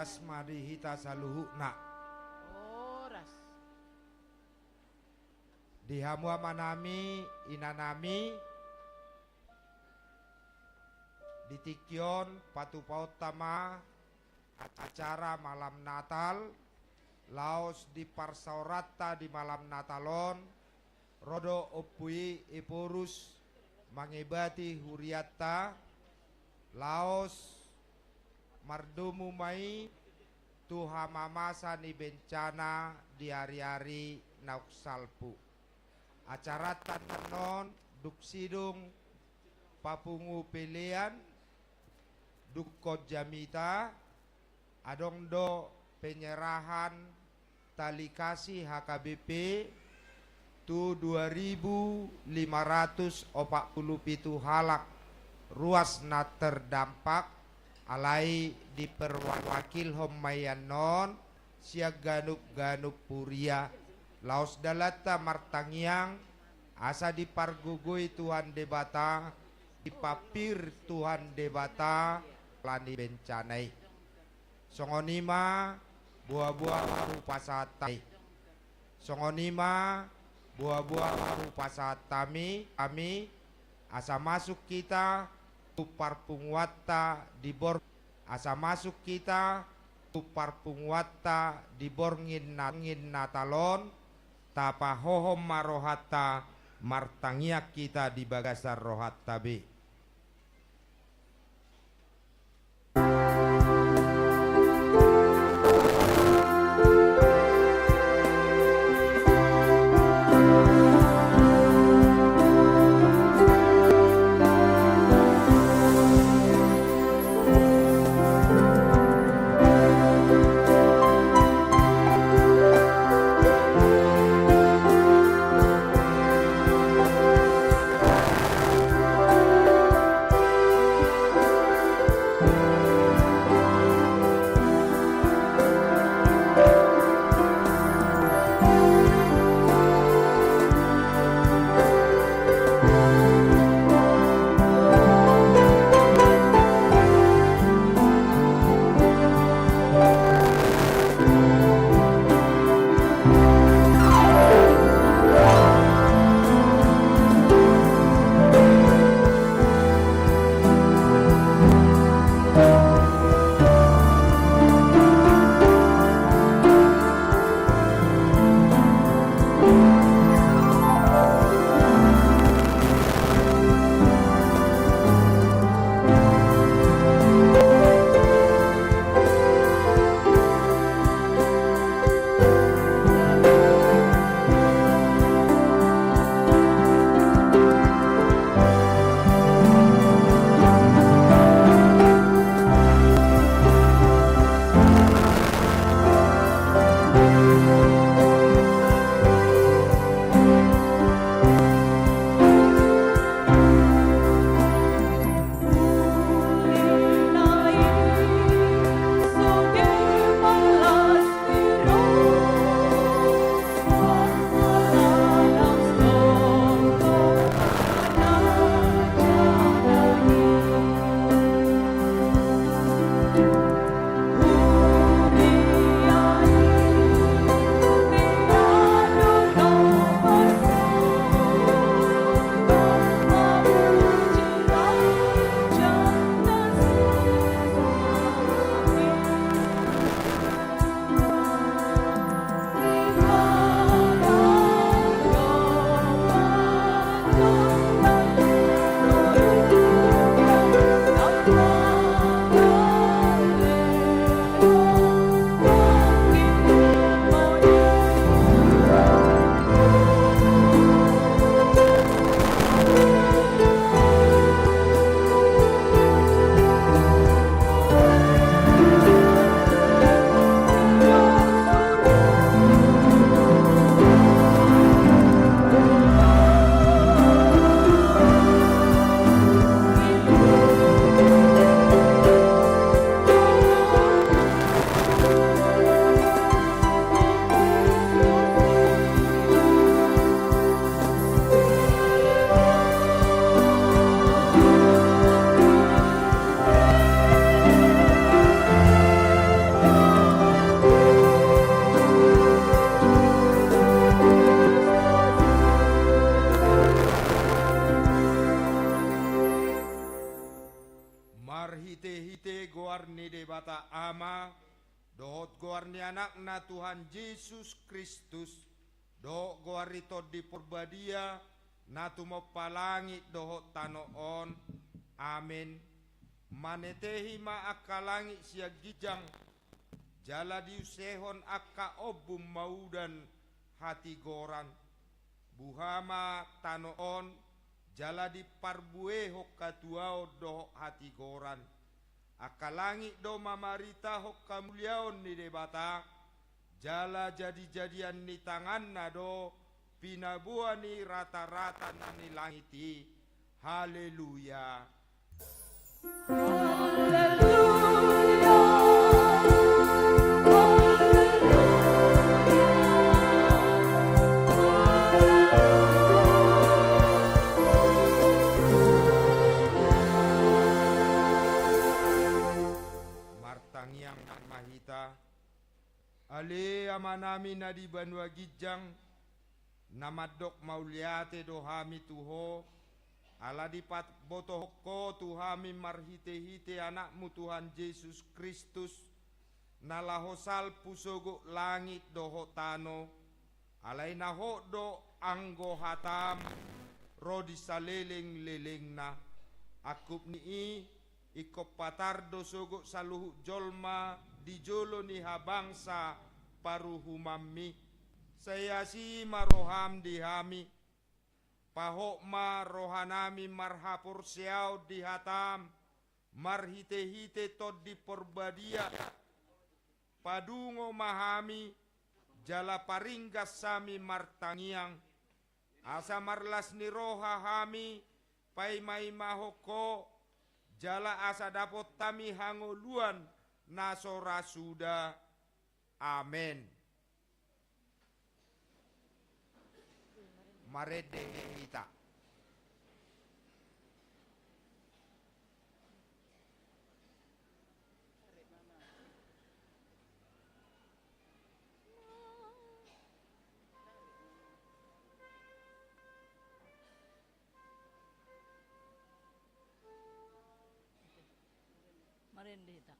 ras madihita saluhukna. Oras. Dihamua manami inanami ditikyon patupautama acara malam Natal laos di parsaurata di malam Natalon rodo opui ipurus mangibati huriatta laos mardumu mai tuha mamasa ni bencana di hari-hari nauksalpu acara tanon duksidung papungu pilihan dukko jamita adongdo penyerahan tali kasih HKBP tu 2547 halak ruas na terdampak alai diperwakil homayanon siag ganup puria laos dalata martangyang asa dipargugui Tuhan debata dipapir Tuhan debata lani bencanai songonima buah-buah rupasatai songonima buah-buah rupasatami kami asa masuk kita tuparpungwata di bor asa masuk kita tuparpungwata di borngin natalon tapa hohom marohata martangiak kita di bagasar rohat tabi. debata ama dohot goarni anakna Tuhan Yesus Kristus dohot goarito di purbadia natu mo palangit dohot tanoon amin manetehi ma akalangi siya gijang jala diusehon akka obum maudan hati goran buhama tanoon jala di parbueho katuao doho hati goran akalangi do mamarita ho kamuliaon ni debata jala jadi-jadian ni tangan nado pinabuan ni rata-rata ni langiti haleluya. Martangiang mahita ale amanami na di banwa gijang namadok mauliate dohami tuho ala dipat botohko tuhami marhite-hite anakmu Tuhan Yesus Kristus nalahosal pusogo langit doho tano alay naho do anggo hatam rodi saleleng-lelengna akup ni ikop patardo sogo saluhu jolma di jolo ni habangsa paruhumami saya si maroham dihami pahokma rohanami marhapur siau dihatam marhite-hite tod di porbadia padungo mahami jala paringgas sami martangiang asa marlas ni roha hami pai mai mahoko jala asa dapot tami hangoluan nasora suda amen. Marede kita Marendita.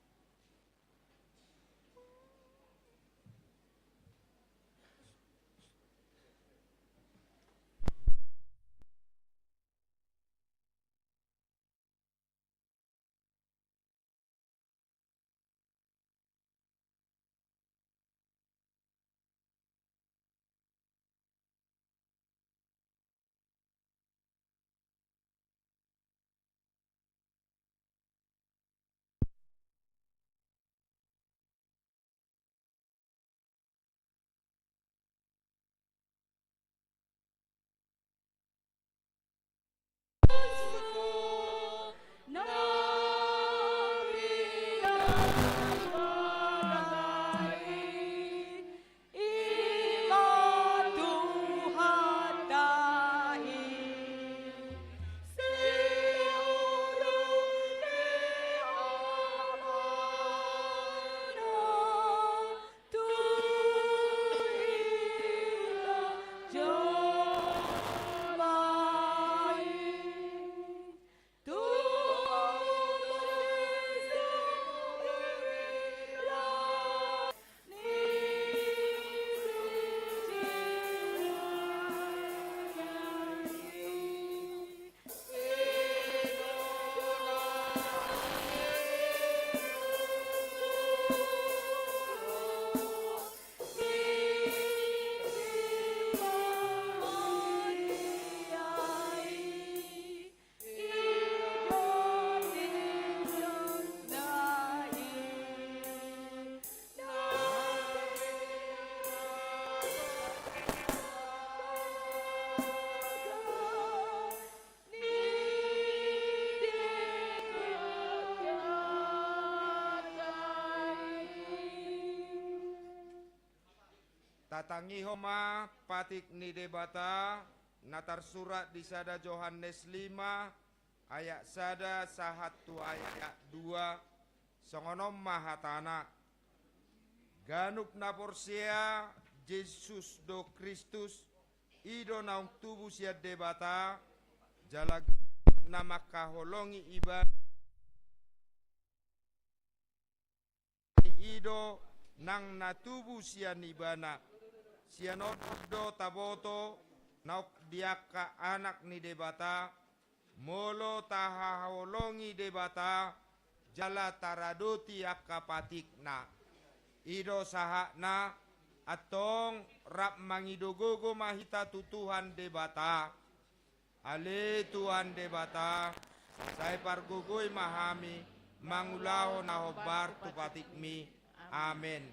Tatangi homa patik ni debata natar surat di sada Yohanes 5 ayat sada sahatu ayat 2 songonom mahatana ganup na porsia Yesus do Kristus ido naung tubuh sia debata jalag nama kaholongi iba gido nang natubu sianibana sianodo taboto nauk diaka anak ni debata molo tahaholongi debata jala taradoti akapatikna ido sahakna atong rap mangidogogo mahita tutuhan debata ale Tuhan debata saya pargugoi mahami mangulaho nahobar tupatikmi amen.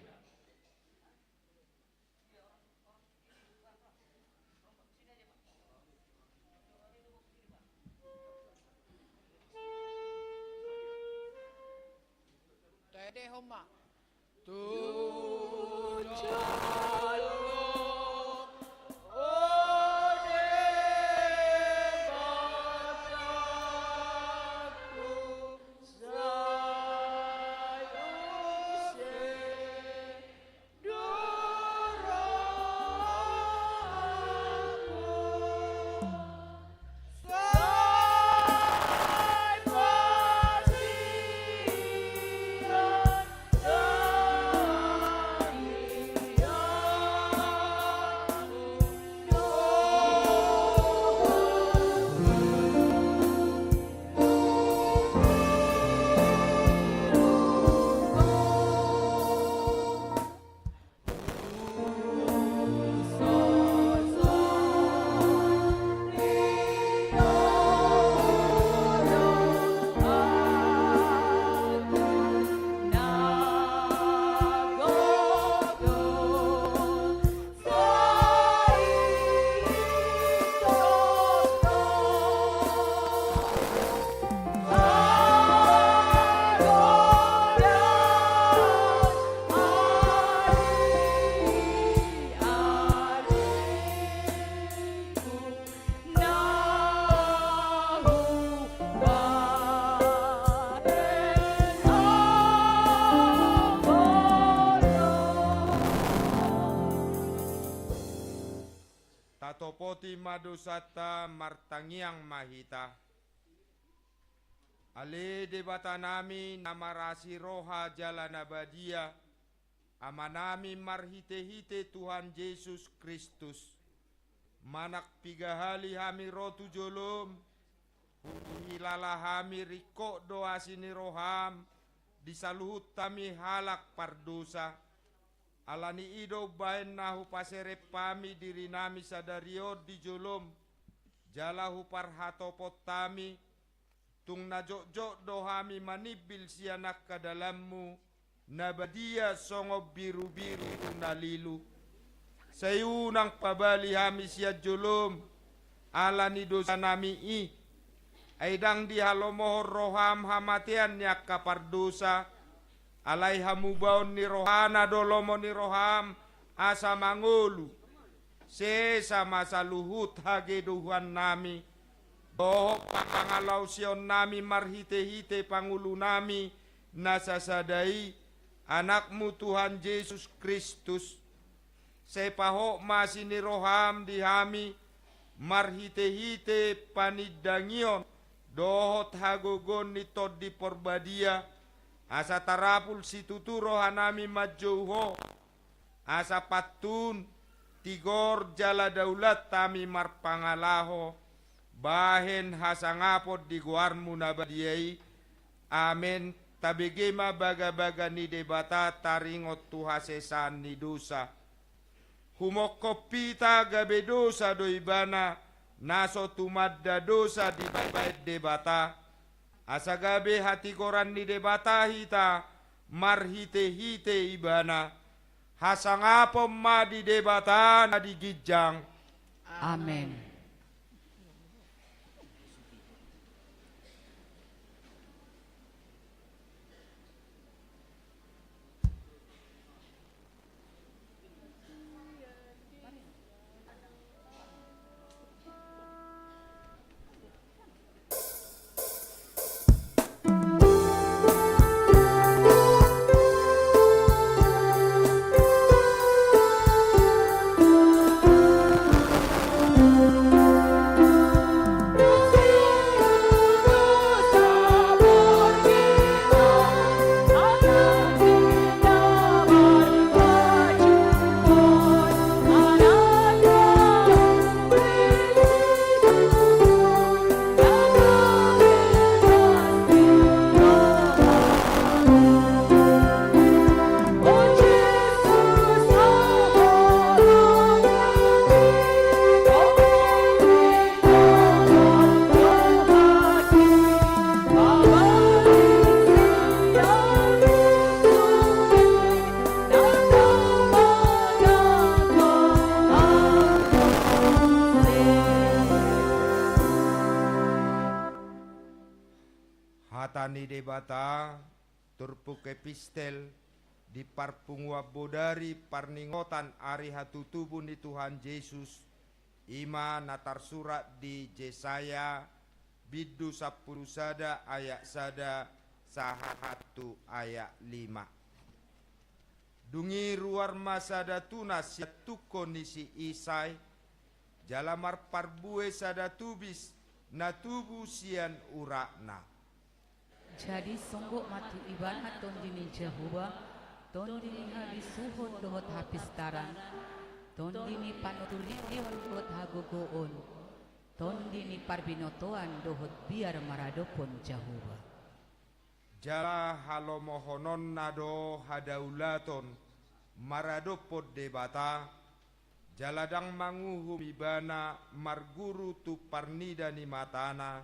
Tede homa. Tatopoti madusata martangiang mahita. Ale debata nami namarasi roha jalan abadia. Amanami marhite-hite Tuhan Yesus Kristus. Manak pigahali hami rotu jolom. Hilala hami riko doa sini roham. Disaluhut tami halak pardosa. Alani ido baen nahu pasere pami diri nami sadario di jolom jalahu parhatopot tami tung najok-jok dohami manibil sianak ke dalammu nabadia songo biru-biru nalilu sayunang pabali hami sia jolom alani dosa nami i aidang di halomohor roham hamatian yak kapardosa alai hamubaon ni rohana dolomo ni roham asa mangulu se sama saluhut hage duhan nami bohok pangalau sion nami marhite-hite pangulu nami nasasadai anakmu Tuhan Yesus Kristus sepahok masih ni roham dihami marhite-hite panidangion dohot hagogon ni tod di porbadia asa tarapul situtu rohanami majouho asa patun tigor jala daulat tami marpangalaho bahen hasangapot di guarmu nabadiai amen tabegema baga-baga ni debata taringot tuhasesan ni dosa humokopita gabe dosa doibana naso tumadda dosa di bait debata asagabe hati koran ni debata hita marhite-hite ibana hasangapom ma di debata na digijang Amen. Hatani debata turpuk epistel di parpungwa bodari parningotan ari hatutubu ni Tuhan Yesus ima natar surat di Yesaya bidu 10 sada ayat sada sahatu ayat 5. Dungi ruar masada tunas yatuko nisi isai jalamar parbue sada tubis natubu sian urakna. Jadi sungguh matu ibana tondini Jehovah, tondini halisuhon dohot hapistaran, tondini panutuliti dohot hagogoon, tondini parbinotoan dohot biar maradopon Jehovah. Jala halomohonon nado hadaulaton maradopod debata, jaladang manguhum ibana marguru tu parnida ni matana,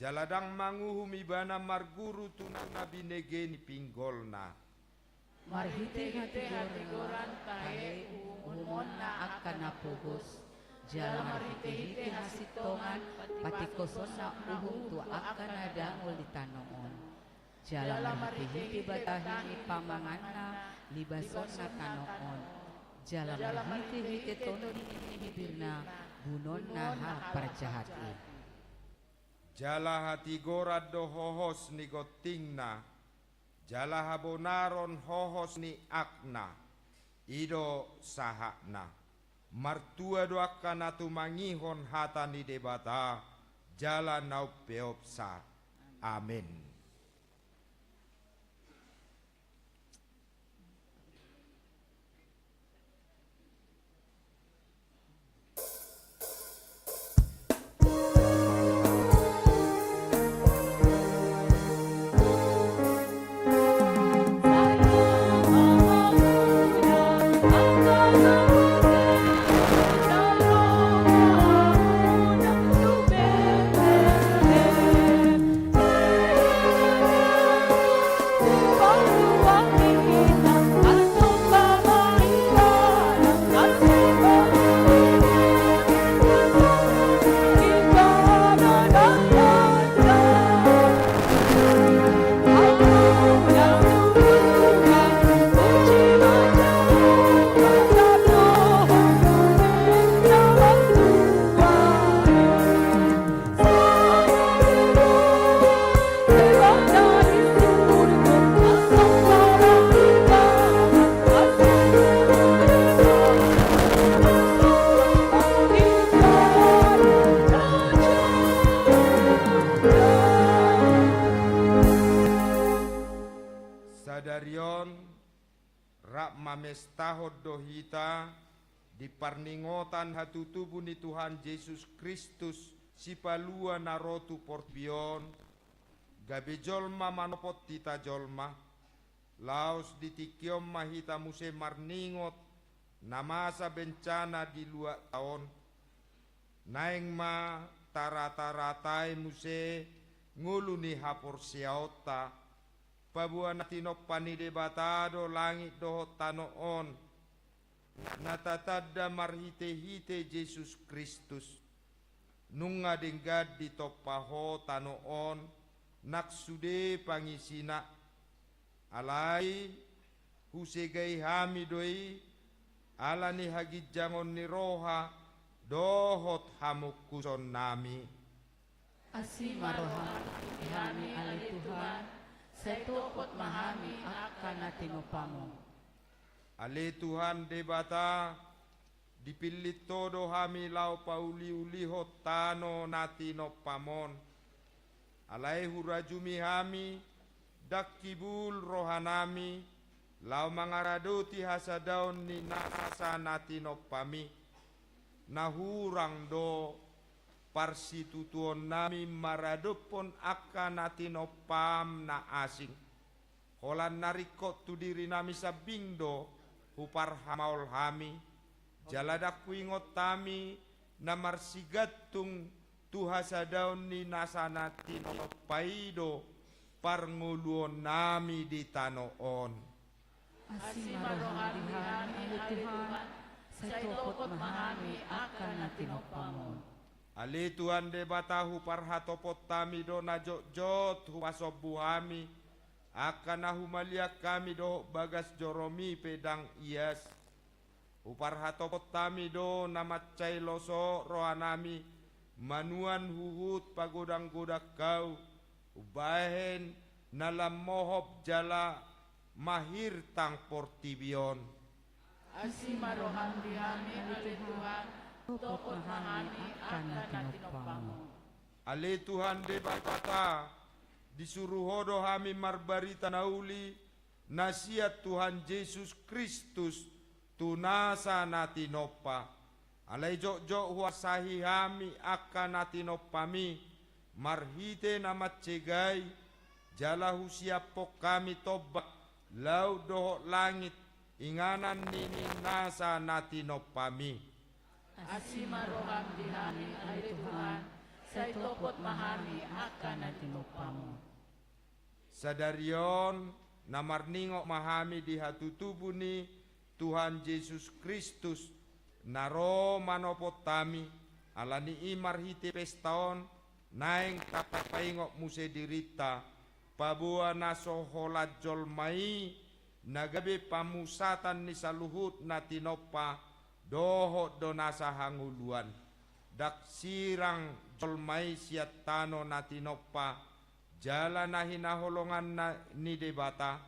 jaladang manguhum ibana marguru tu nabi negeni pinggolna. Marhite hatigoran kahe umumona akan napugos, jala marhite hasitongan patikosona uhum tu akan adangol di tanoon. Jala marhite batahini pamanganna libasona tanoon. Jala marhite tondi bibirna bunonna ha parjahatin. Jala hati gorad do hohos ni gotingna, jala habonaron hohos ni akna, ido sahakna. Martua do akana tu mangihon hata ni debata, jala nau peopsa. Amin. Sadarion rak mamestahod dohita di parningotan hatutubu ni Tuhan Yesus Kristus si palua narotu porbion gabe jolma manopot tita jolma laos ditikiom mahita muse marningot namasa bencana di luar tahun naeng ma tara-taratai muse nguluni hapor siaota pabuan tinopani debatado langit dohot tanoon natatadda marhite-hite Yesus Kristus nunga denggad di topaho tanoon naksude pangisina alai husegai hamidoi alani hagijjangon ni roha dohot hamukuson nami Asimarohami kami alai Tuhan setupot mahami akan natinupamo. Ale Tuhan debata dipilit todo hami lau pauli-uliho tano natinopamon. Alai hurajumi hami dakibul rohanami lau mangaraduti hasadaun ni nasa natinopami. Nahurang do parsitutuon nami maradupon akan natinopam na asing. Holan narikot tu diri nami sabindo hupar hamaul hami. Jaladak kuingot tami na marsigatung tuhasadaun ni nasa natinopaido parnguluon nami di tanoon. Asimarohami kami alai Tuhan setupot mahami akan natinupamo. Ali Tuhan de batahu parhatopot tami do na jot huwasobuhami akan humaliak kami do bagas joromi pedang ias uparhatopot tami do namatcai loso rohanami manuan huhut pagodang godak kau ubahen nalam mohob jala mahir tang portibion Asima roham dihami oleh Tuhan, topot mahami akan tinopamo. Ale Tuhan de batata disuruh hodo hami marbarita nauli nasihat Tuhan Yesus Kristus tunasa natinopa alai jok huasahi hami akan natinopami marhite namat cegai jalahu siapok kami tobat lau dohok langit inganan nini nasa natinopami Asima roham dihami oleh Tuhan, saya topot mahami akan tinopamo. Sadarion namarningok mahami di hatutubuni Tuhan Yesus Kristus naro manopot tami alani imar hite pestaon naeng tapapaingok muse dirita pabua naso holat jolmai nagabe pamusatan ni saluhut natinopa doho donasa hanguluan dak sirang jolmai siatano natinopa jala nahina holongan ni debata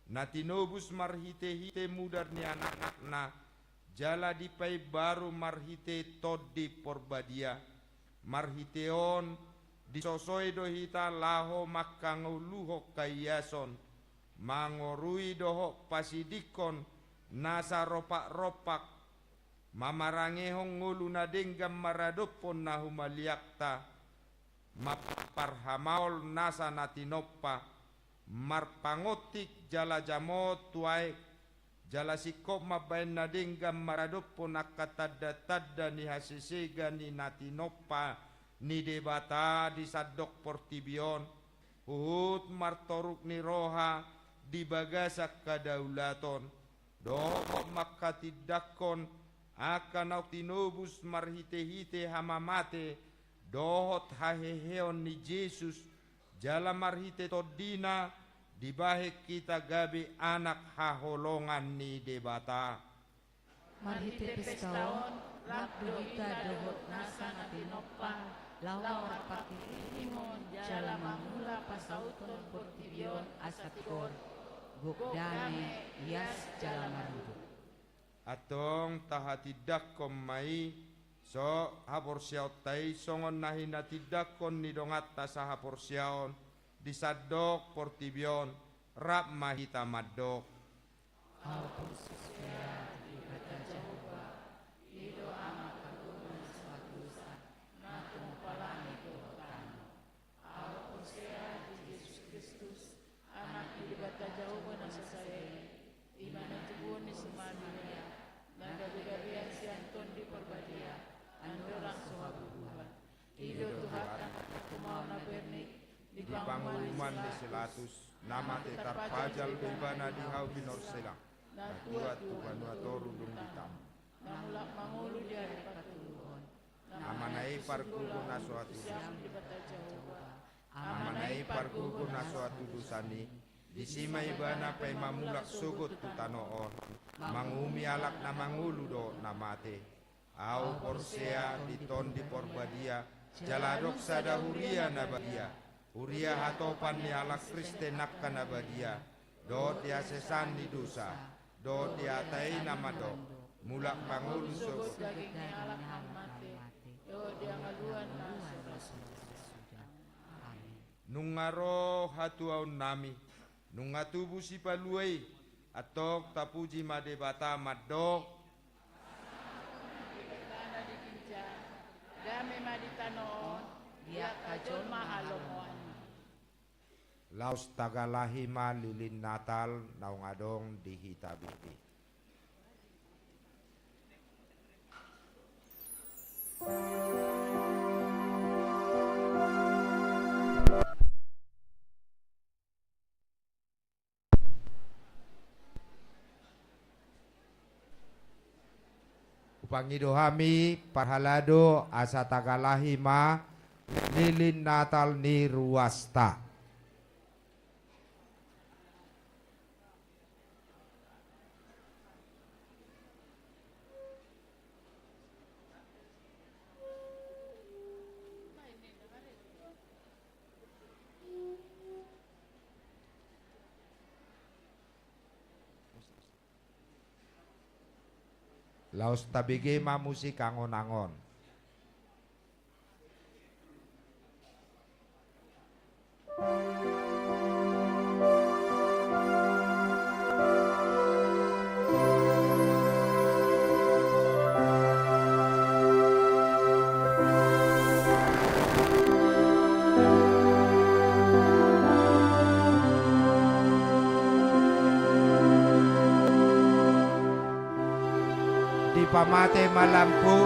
natinobus marhite-hite mudar ni anak-anak jala dipai baru marhite todi porbadia marhiteon disosoi dohita laho makanguluho kayason mangorui doho pasidikon nasa ropak-ropak mamarangehong ngulu nadenggam maradopon nahumaliakta maparhamaol nasa natinopa marpangotik jala jamot tuai jala sikop mabain nadenggam maradopon nakatadda-tadda ni hasisega ni natinopa ni debata di sadok portibion uhut martoruk ni roha di bagasak kadaulaton dohok makatidakon akan tinobus marhite-hite hamamate dohot haheheon ni Yesus jala marhite todina dibahek kita gabe anak haholongan ni debata Marhite pestaon, rabdo ita dohot nasa natinopa, lawa rapakimon jala mamula pasauton portibion asatkor, gukdame yas jala marudu. atong tahatidak komai so hapor siaw tay songon nahina tidakon ni dongat sa hapor siaon disadok portibion rap mahita madok di panguluman di selatus nama tetar pajal bebana di hau binor selang Natua Tuhan watoru dung ditam Namulak mangulu di hari patuluhon. amanai parkuku nasuatu amanai parkuku nasuatu dusani disima ibana pay mamulak sugut tutanoon mangumi alak na mangulu do namate au porsea diton di porbadia jaladok sada huria nabadia huria hatopan ni alak Kristen nakkan nabadia do dia sesan di dosa do dia tai namado mulak mangulu sugut Dagingnya alak mati. Yo dia ngaluan nungaro hatuaun nami nungatubu si paluai atok tapuji madebata madok Dami maditanoon, dia kajol mahalomoan. laos tagalahima lilin natal naung adong dihitabibi Pangido hami parhalado asa tagalahima lilin natal ni ruasta. Laos tabige musik angon-angon. Di pamate malampu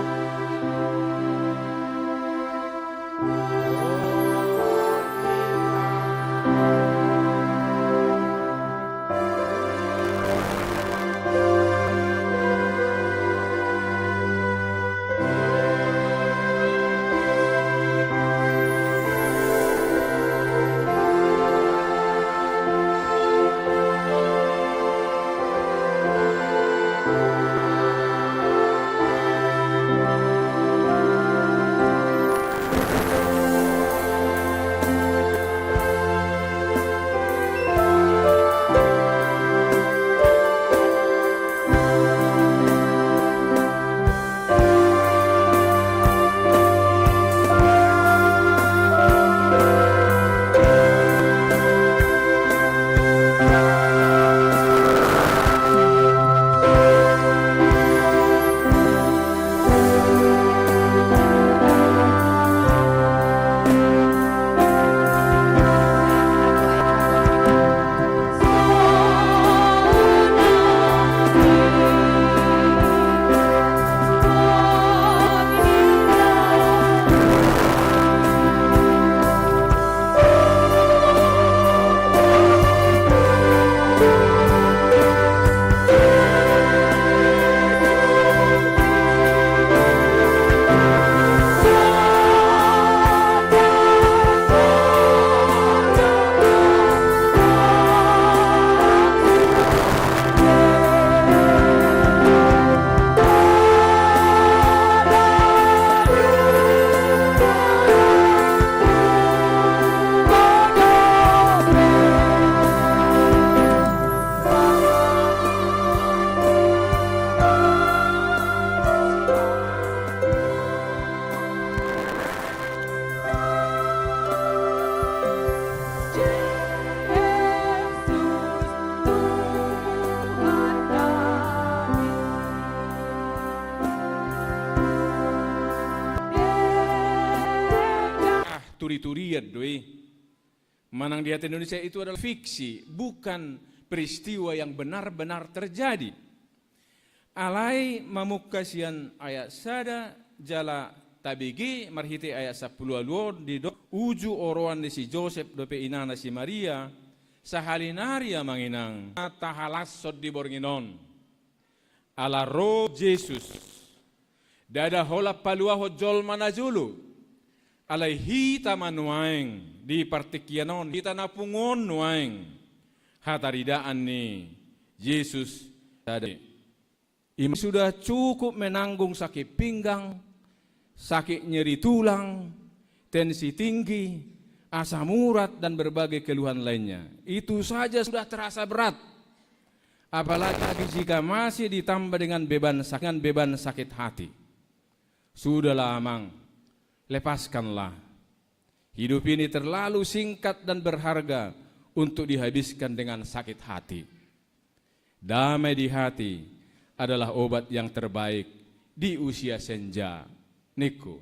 turi-turian doi. Manang di hati Indonesia itu adalah fiksi, bukan peristiwa yang benar-benar terjadi. Alai mamukasian ayat sada jala tabigi marhiti ayat 10 aluon di do uju oroan di si Joseph dope inana si Maria sahalinaria manginang tahalasod di bornginon ala roh Yesus dada hola paluaho jol manajulu alai hita manuaeng di partikianon hita napungon nuaeng hataridaan ni Yesus tadi. Ini sudah cukup menanggung sakit pinggang, sakit nyeri tulang, tensi tinggi, asam urat dan berbagai keluhan lainnya. Itu saja sudah terasa berat. Apalagi jika masih ditambah dengan beban sakit hati. Sudahlah Amang, lepaskanlah. Hidup ini terlalu singkat dan berharga untuk dihabiskan dengan sakit hati. Damai di hati adalah obat yang terbaik di usia senja. Niku,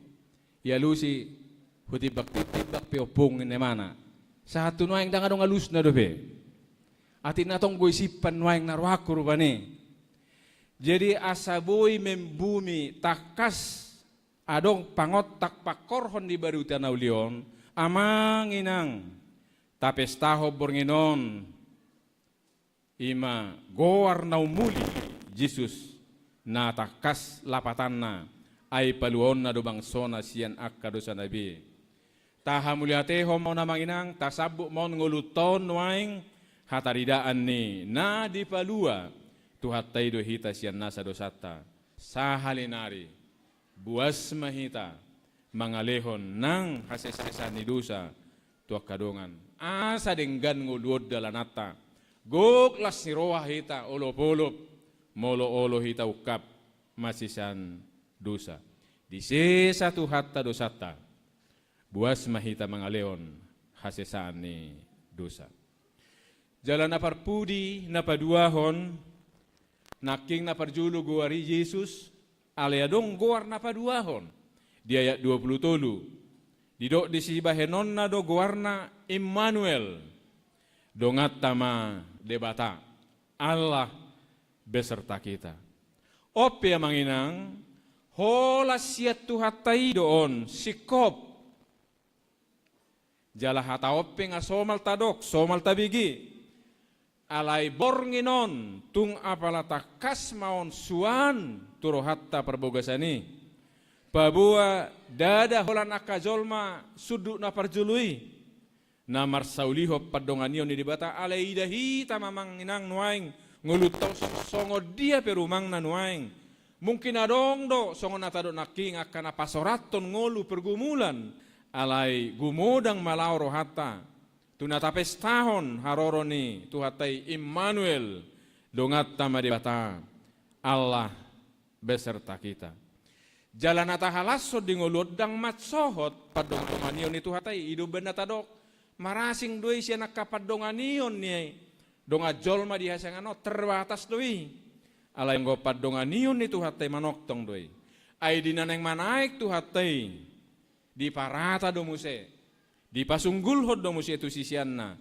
ya lusi hutibak piopong ini mana? Satu nuaing dangadong alus na dobe. Atin natong boy sipan nuaing narwakur bani. Jadi asaboy membumi takas adong pangot tak pakorhon di baru tanau lion amang inang tapes taho bornginon ima goar naumuli Yesus na takas lapatanna ay paluon na do bangsona siyan akka dosa nabi. Taha muliate homo na manginang tasabuk mon nguluton waing hataridaan ni na di palua tuhatay do hita siyan nasa dosata sahalinari buas mahita mangalehon ng hasesasan ni dosa tuak kadongan asa denggan nguluod dalanata goklas ni roha hita olop-olop molo-olo hita ukap masisan dosa di satu hatta dosata buas mahita mangaleon hasesaan ni dosa. Jalan na parpudi na paduahon naking na parjulu guari Yesus aleadong guar na paduahon di ayat 27 didok disibahenon na do guarna Immanuel dongat tama debata Allah beserta kita. Ope manginang holas siat tuhatai doon sikop jala hata ope nga somal tadok somal tabigi alay bornginon tung apalata kas maon suan turo hatta perbogasani pabua dada holan akajolma suduk na parjului na marsauliho padonganion ni dibata alay idahi tamamang inang nuaing ngulutaw songo dia perumang na nuaing mungkin adong do songo natado naking akan apasoraton ngolu pergumulan alay gumodang malaw rohata tunatapes tahon haroroni tuhatay Immanuel dongat tama dibata Allah beserta kita. Jalan ata halaso di ngulod dang matsohot padonganion ni tuhatay idu benatadok marasing doi siya nakapadonganion ni donga jolma di hasangano terbatas doi alay ngo padonganion ni tuhatay manoktong doi ay dinaneng manaik tuhatay di parata domuse di pasunggulhod domuse itu sisianna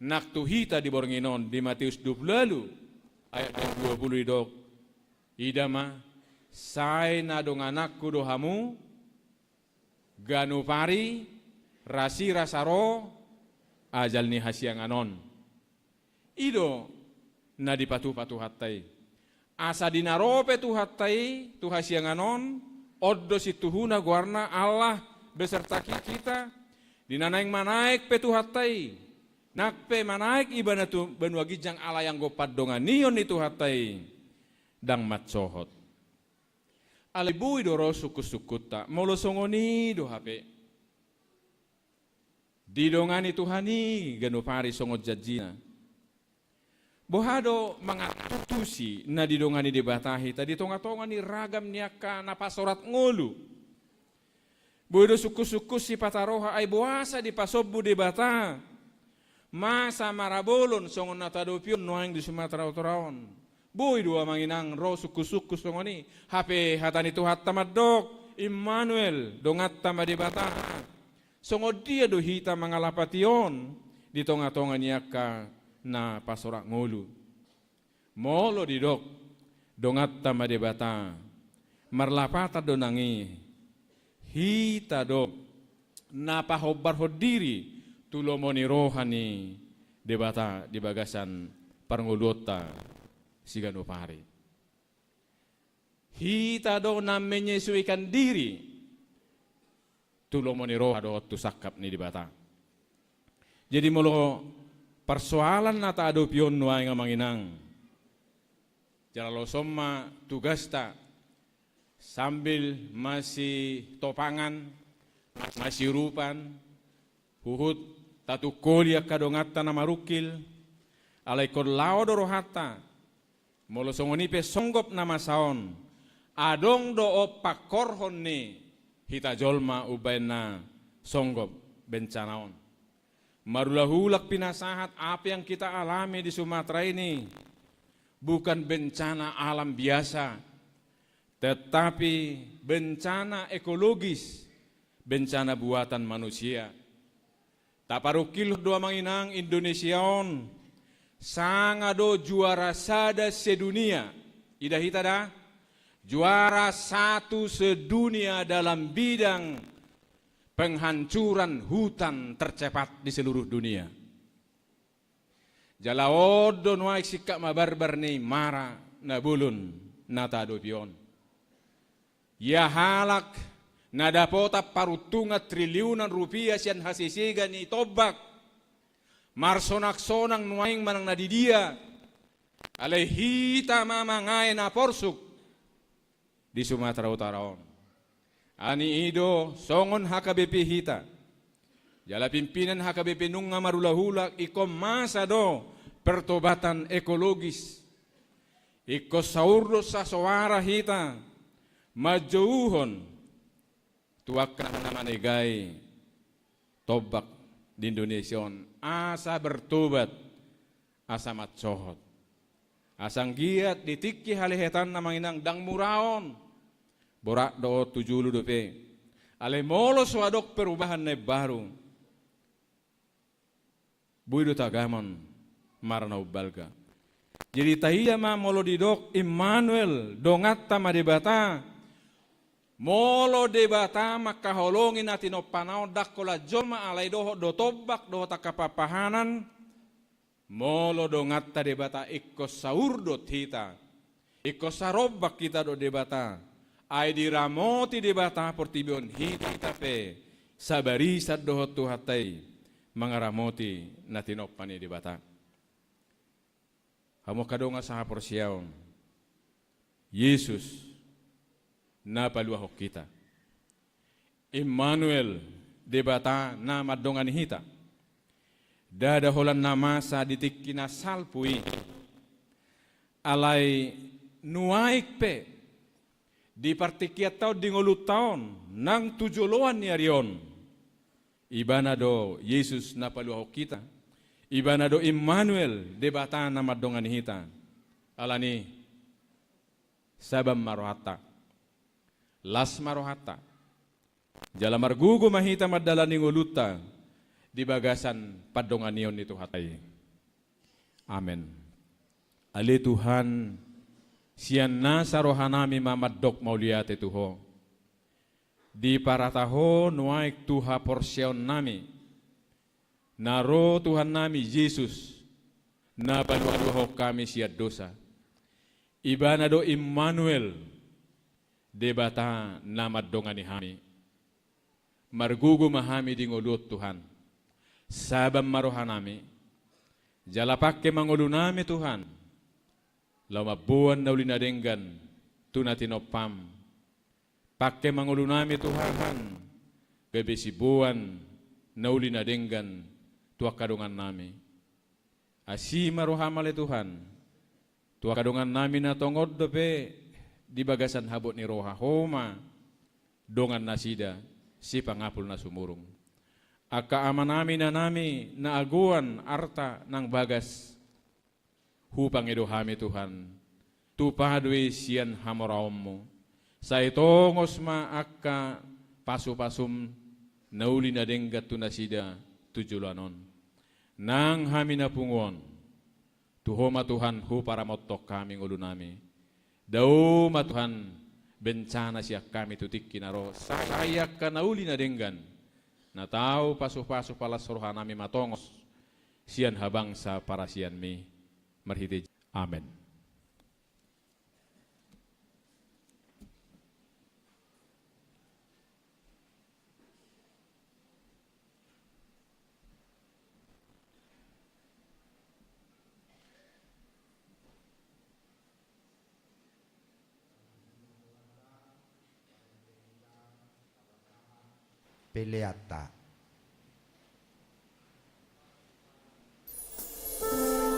naktuhita di bornginon di Matius 20 ayat 20 dok idama say na dong anakku dohamu ganupari rasi rasaro ajal ni hasianganon ido na di patu-patu hatay asa dinarope tu hatay tu hasianganon oddo situhuna guarna Allah beserta kita dinanaing manaik pe tu hatay nakpe manaik ibana tu benua gijang Allah yang gopad donganion itu hatay dang matsohot alibui doro suku-sukuta molo songoni do hape didongani Tuhani ganupari songo jajina bohado mangatutusi na didongani dibatahi tadi tonga-tonga ni ragam niaka napasorat ngolu bodo suku-suku si pataroha ay buasa di pasobbu dibata masa marabolon songo natadopion noang di Sumatera Utaraon boy dua manginang ro suku-suku songo ni hape hatani tuhat tamadok Immanuel dongat tama dibata songo dia do hita mangalapation di tonga-tonga niaka na pasorak ngulu molo didok dongat tama debata marlapata donangi hita dok na pahobar hodiri tulomoni rohani debata di bagasan parngulota sigano pari hita do na menyesuaikan diri tulomoni roha do tu sakap ni dibata jadi molo persoalan nata adopion nuai nga manginang jalalo somma tugas ta sambil masih topangan masih rupan huhut tatu kolia kadongata na marukil alay kod lao dorohata molo songoni pe songgop nama saon adong do pakorhon ni hita jolma ubaina songgop bencanaon marulahulak pinasahat apa yang kita alami di Sumatera ini bukan bencana alam biasa tetapi bencana ekologis bencana buatan manusia taparukil dua manginang Indonesiaon sangado juara sada sedunia ida hita dah juara satu sedunia dalam bidang penghancuran hutan tercepat di seluruh dunia. Jalaodo nuai sikap mabarbar ni mara na bulun natado pion. Ya halak nadapota parutunga triliunan rupiah sian hasisiga ni tobak. Marsonak-sonang nuaing manang nadidia. Alay hita mamangay na porsuk di Sumatera Utara on. Ani ido songon HKBP hita. Jala pimpinan HKBP nung nga marulahulak ikom masa do pertobatan ekologis. Iko saurdo sa suara hita majauhon tuakan naman igay tobak di Indonesia asa bertobat asa matsohot. Asang giat ditiki halihetan na manginang dang muraon. Borak do 70 dope. Ale molos wadok perubahan na baru. Buido tagamon maranaw balga. Jadi tahiya ma molo didok Immanuel dongat tama debata. Molo debata makaholongin natin o panaw dakola joma alay doho do tobak doho takapapahanan. Molo dongat ta debata ikko saurdot hita. Ikko sarobak kita do debata. Ay diramoti debata portibion hita pe sabarisad doho tuhatay mangaramoti na tinopani debata. Hamo kadonga sa porsiyaw. Yesus na paluahok kita. Immanuel debata na madongan hita. Dadaholan nama sa ditik kinasalpui. Alay nuaik pe di partikiat tao di ngulut taon nang tujuluan ni Arion. Ibana do Yesus na paluahok kita. Ibana do Immanuel debata na madongan hita. Alani sabam marohata. Las marohata. Jala margugo mahita madala ni nguluta di bagasan padongan niyon nito hatay. Amen. Ali Tuhan siyan na sa rohanami mamadok mauliate tuho. Di parataho nuaik tuha porsyon nami. Naro Tuhan nami Yesus na paluhok kami siya dosa. Ibana do Immanuel debata na madongan ni hami. Margugo mahami di ngulot Tuhan. Sabam marohan nami. Jalapak ke mangulo nami Tuhan. Lamabuan na ulinadenggan tunatinopam. Pakke mangulo nami Tuhan. Gabisibuan na ulinadenggan tuak kadungan nami. Asi marohamale Tuhan. Tuak kadungan nami na tongod dope di bagasan habot ni roha homa dongan nasida si pangapul na sumurong. Aka ama nami na aguan arta ng bagas hupang idohami Tuhan. Tupadwe siyan hamoraom mo. Sa itongos ma akka pasu-pasum nauli na denggat tunasida tujulanon. Nang hami na pungon, tuhoma Tuhan hu para motok kami ngulo nami. Daw matuhan bencana siya kami tutik kinaro. Sayak ka nauli na denggan. Na tao pasu-pasu pala suruhan nami matongos. Siyan habang sa para siyan mi. Marhiti. Amen. Peleata. Oh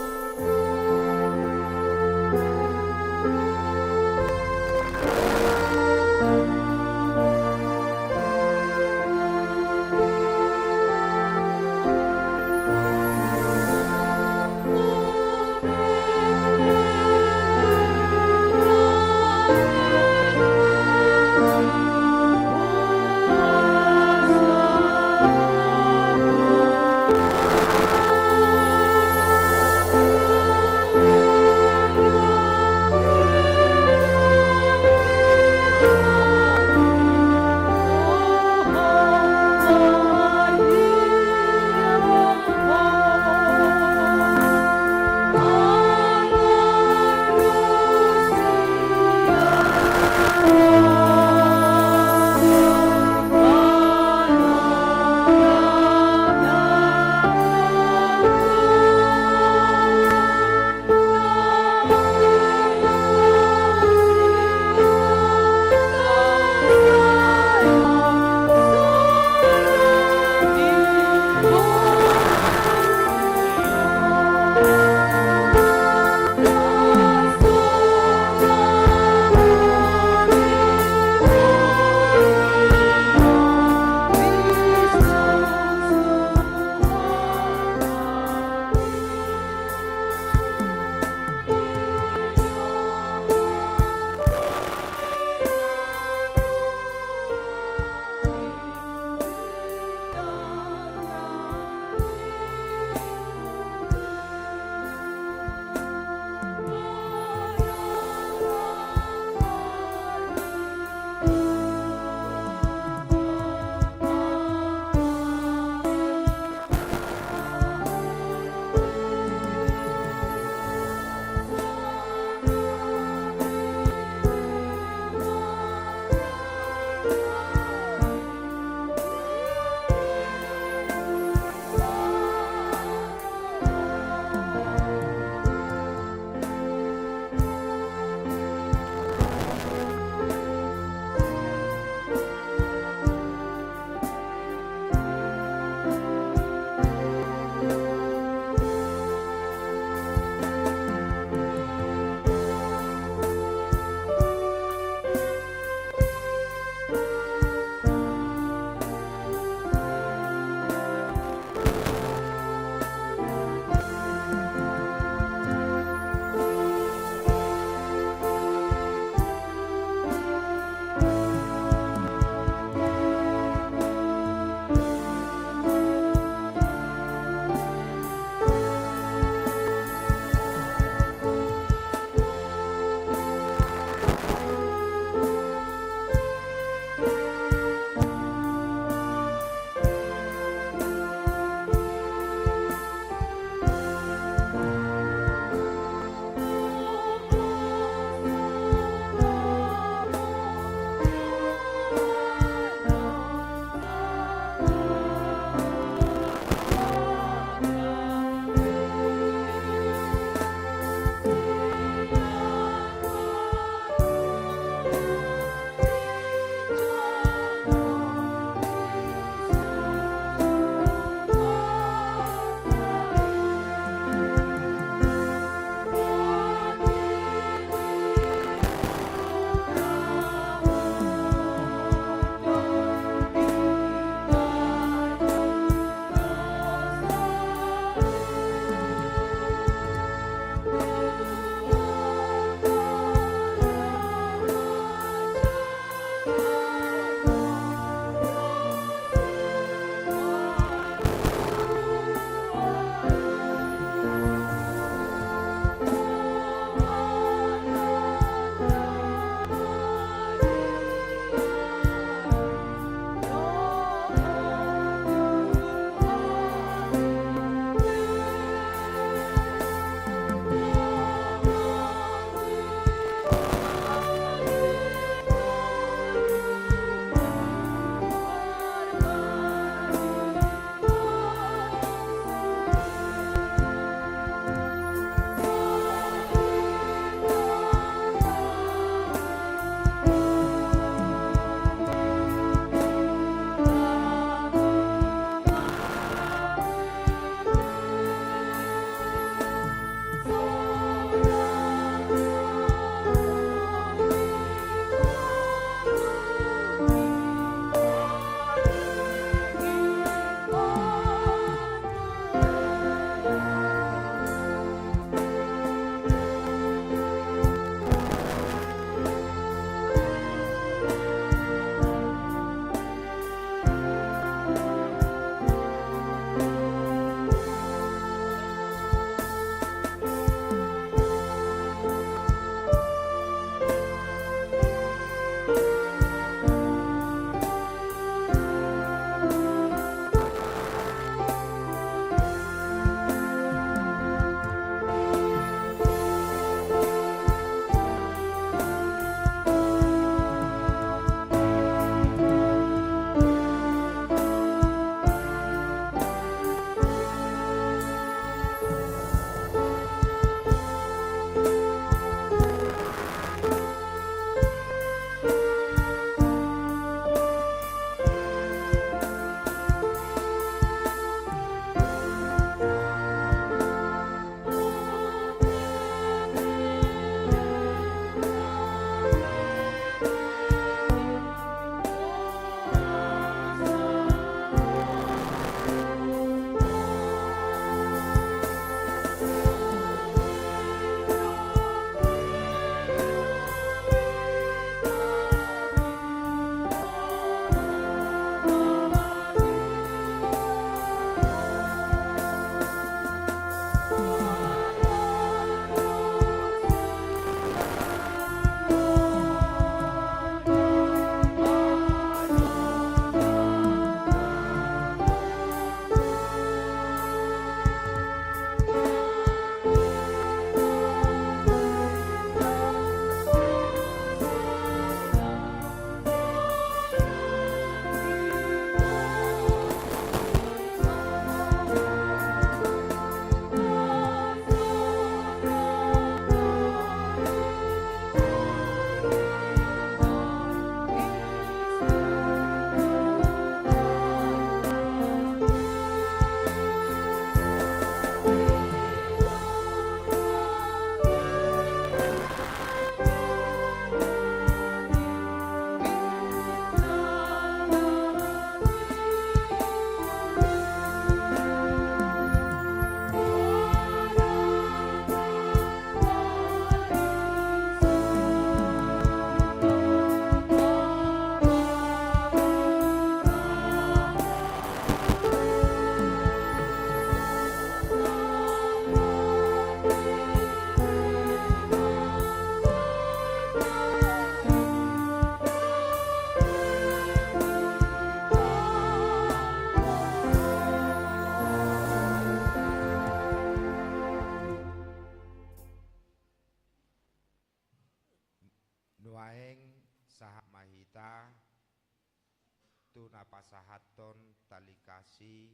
itu napasahaton tali kasih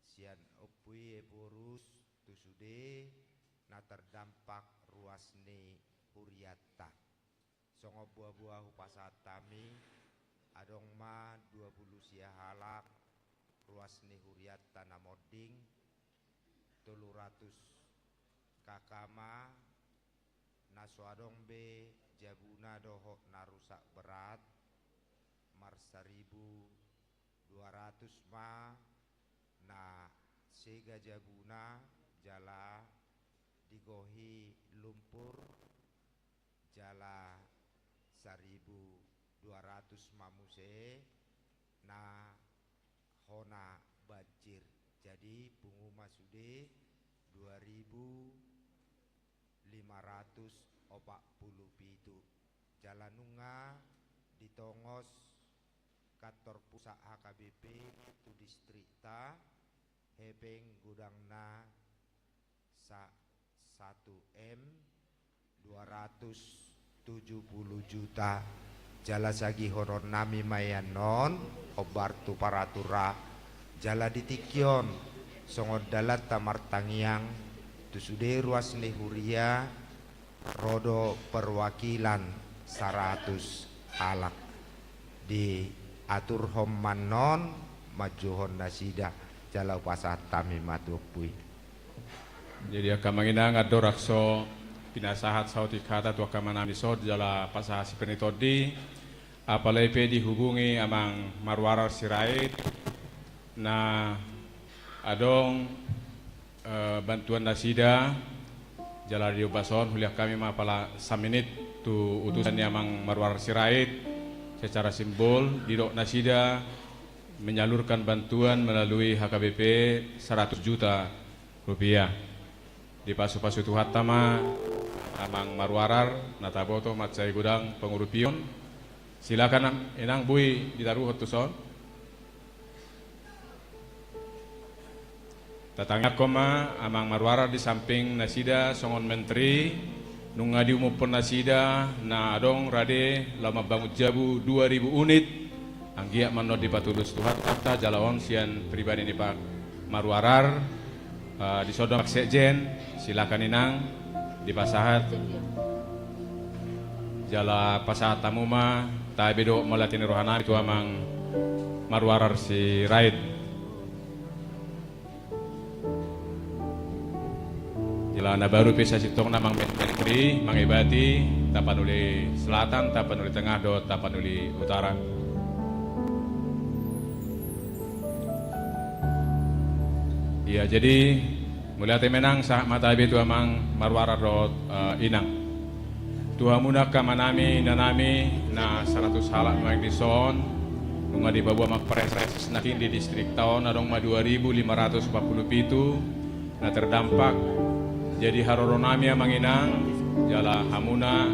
sian opui eborus tusude na terdampak ruasne huriata songo buah-buah upasahat tami adong ma 20 sia halak ruasne huriata na moding 300 kakama naso adong be jabuna dohok na rusak berat mar 1.200 ma na sega jabuna jala digohi lumpur jala 1.200 mamuse na hona banjir jadi punguma sude 2.547 jalanunga ditongos kantor pusat HKBP tu distrikta hebeng gudangna 1M 270 juta jala sagi horon nami mayanon obar tu paratura jala ditikyon songod dalat tamar tangiang tu sude ruas nehuria rodo perwakilan 100 halak di atur hommanon majuhon nasida jala upasa tami matupui. Jadi akan menginang ado rakso pinasahat sauti kata tu akan menami sod jala pasah si penitodi apalai pe dihubungi amang marwarar sirait na adong bantuan nasida jala diobason huliah kami mapala saminit tu utusan amang marwarar sirait secara simbol Dirok Nasida menyalurkan bantuan melalui HKBP 100 juta rupiah di pasu-pasu tuhat tama amang marwarar nataboto matsai gudang pengurupion silakan enang bui ditaruh hotuson tatangak koma amang marwarar di samping Nasida songon menteri nunga diumupun nasida na adong rade lama bangun jabu 2000 unit anggiak manno di patulus tuhat kata jalaon sian pribadi ni Pak Marwarar di sodom sekjen silakan inang di pasahat jala pasahat tamuma ta bedo melatini rohana itu amang Marwarar si Raid Jelana baru bisa sitong namang menteri mangibati tapanuli selatan tapanuli tengah do tapanuli utara. Iya jadi muliati menang sah mata itu amang marwara do inang. Tuha munak kamanami nanami na 100 halak maik dison nunga di babua mak preses nakin di distrik tahun adong ma 2.547 na terdampak jadi haroronami manginang jala hamuna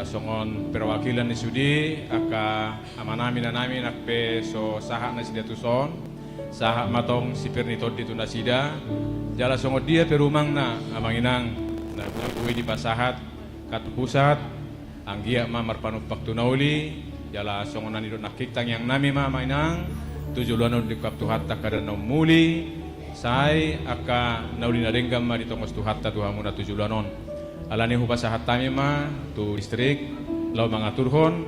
songon perwakilan ni sudi aka amanami nanami nakpe so saha na sida tuson saha matong sipir ni tod ditunda sida jala songon dia perumang na amanginang na kuwi di pasahat kat pusat anggia mamar panupak tunauli jala songon nani do nakitang yang nami manginang tujuan di kap tuhat takada muli sai aka nauli nadenggam ma ditongos tu hatta tu hamuna tujulanon alani hu pasahat tami ma tu distrik lau mangaturhon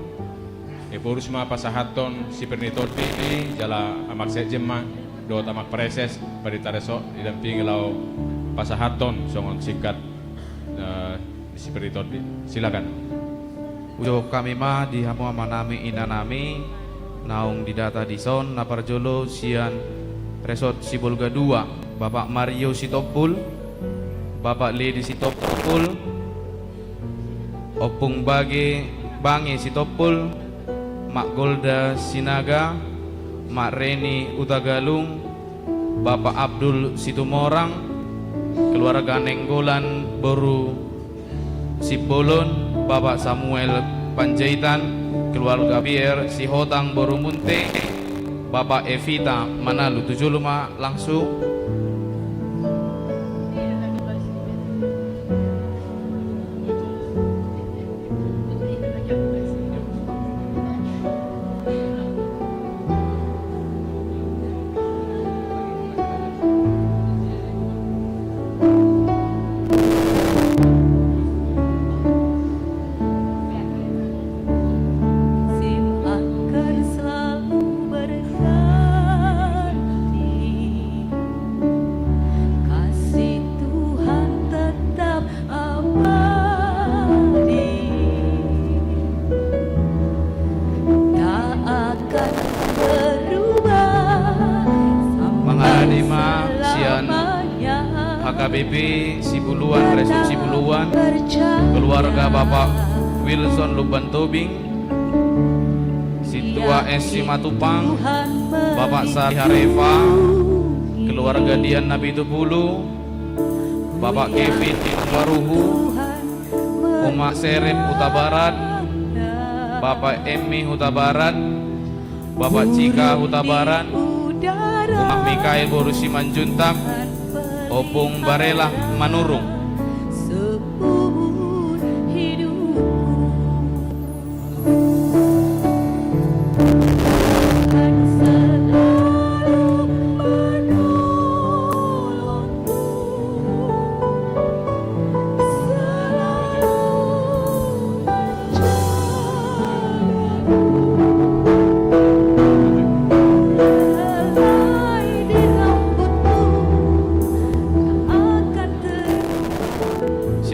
e purus ma pasahaton si pernitoti jala amak sejem ma do tamak preses paritareso didampingi lau pasahaton songon sikat si pernitoti silakan ujo kami ma di hamu amanami inanami naung didata dison naparjolo sian Resort Sibolga 2 Bapak Mario Sitopul Bapak Ledi Sitopul Opung Bage Bange Sitopul Mak Golda Sinaga Mak Reni Utagalung Bapak Abdul Situmorang keluarga Nenggolan Boru Sibolon Bapak Samuel Panjaitan keluarga Bier Sihotang Boru Munte Bapak Evita Manalu 75 langsung AKBP Sibuluan, Resort Sibuluan, keluarga Bapak Wilson Luban Tobing, Situa S. Simatupang, Bapak Sari Harefa, keluarga Dian Nabi Tupulu, Bapak Kevin Waruhu, Umak Serep Huta Barat, Bapak Emi Huta Barat, Bapak Cika Huta Barat, Umak Mikael Borusi Manjuntak, Opung Barelah Manurung.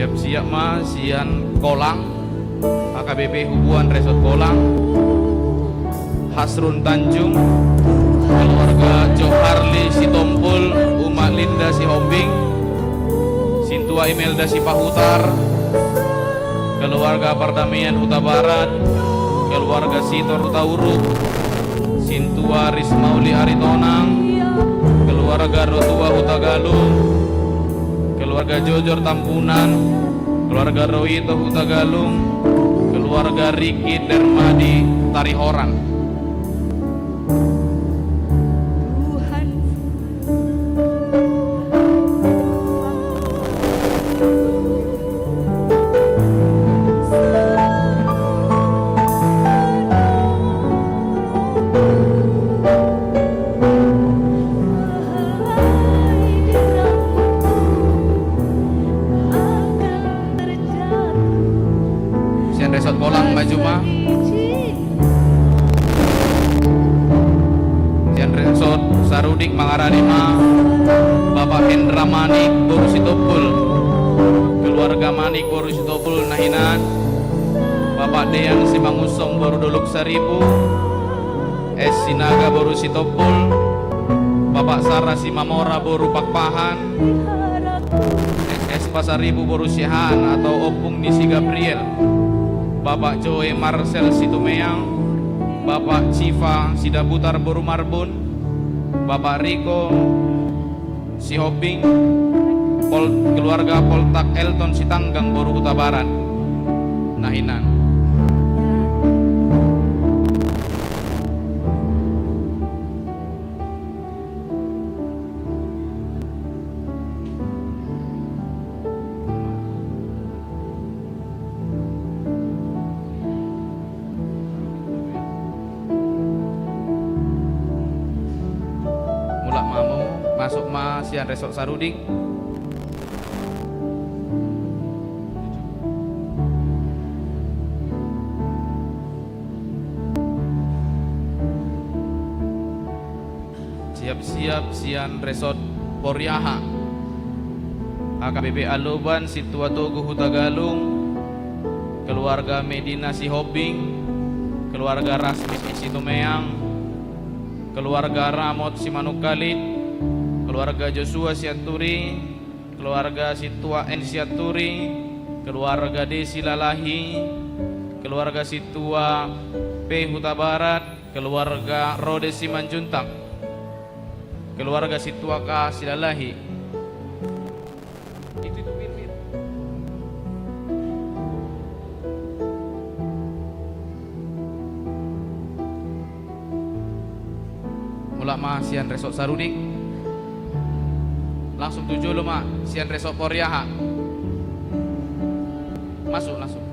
Siap-siap mas, Sian Kolang, AKBP Hubungan Resort Kolang, Hasrun Tanjung, keluarga Joharli Sitompul, Umat Linda Sihombing, Sintua Imelda Sipahutar, keluarga Perdamaian Huta Barat, keluarga Sitor Huta Uruk, Sintua Rismauli Aritonang, keluarga Rotua Huta Galung, keluarga Jojor Tampunan, keluarga Roito Huta Galung, keluarga Riki Dermadi Tarihorang. Resort Kolang Majuma, Sian Resort Sarudik Mangaranima, Bapak Hendra Manik Borusitopul, keluarga Manik Borusitopul Nahinan, Bapak Dean Simangusong Borudoluk Saribu, S. Sinaga Borusitopul, Bapak Sarah Simamora Boru Pakpahan, S. Pasaribu Borusihan atau Opung Nisi Gabriel, Bapak Joe Marcel Situmeang, Bapak Civa Sidaputar Boru Marbun, Bapak Riko Sihobing, keluarga Poltak Elton Sitanggang Boru Huta Barat Nahinan. Masuk mas Sian Resort Sarudik, siap-siap Sian Resort Poriaha, AKBP Aloban Situa Togo Huta Galung, keluarga Medina Sihobing, keluarga Rasmis Situmeang, keluarga Ramot Simanukalit, keluarga Joshua Siaturi, keluarga Situa N Siaturi, keluarga Desi Lalahi, keluarga Situa P Huta Barat, keluarga Rode Simanjuntak, keluarga Situa K Silalahi. Itu Mir. Mulak Sian Resort Sarudik, langsung tujuh lo mak Sian Resort Poriaha, masuk langsung.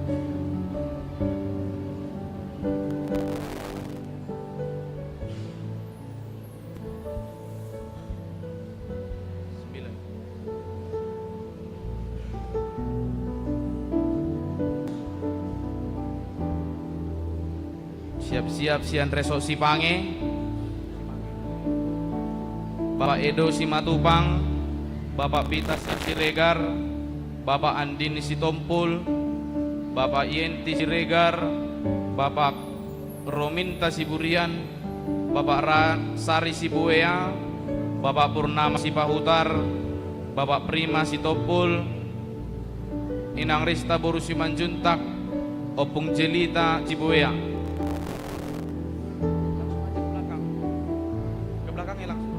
Siap-siap Sian Resort Sipange, Bapak Edo Simatupang, Bapak Pita Siregar, Bapak Andini Sitompul, Bapak Yenti Siregar, Bapak Rominta Siburian, Bapak Sari Sibuea, Bapak Purnama Sipahutar, Bapak Prima Sitopul, Inang Rista Boru Simanjuntak, Opung Jelita Cibuea. Ke belakangnya langsung.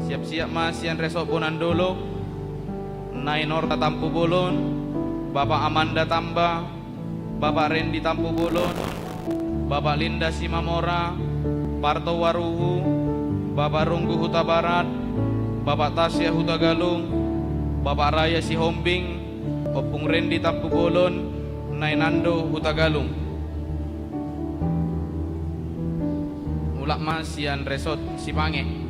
Siap-siap Mas Sian Resok Bonandolo, Nainor Tampu Bolon, Bapak Amanda Tamba, Bapak Rendi Tampu Bolon, Bapak Linda Simamora, Parto Waruhu, Bapak Runggu Huta Barat, Bapak Tasya Huta Galung, Bapak Raya Sihombing, Opung Rendi Tampu Bolon, Nainando Huta Galung. Ulak Mas Sian Resot Sipange.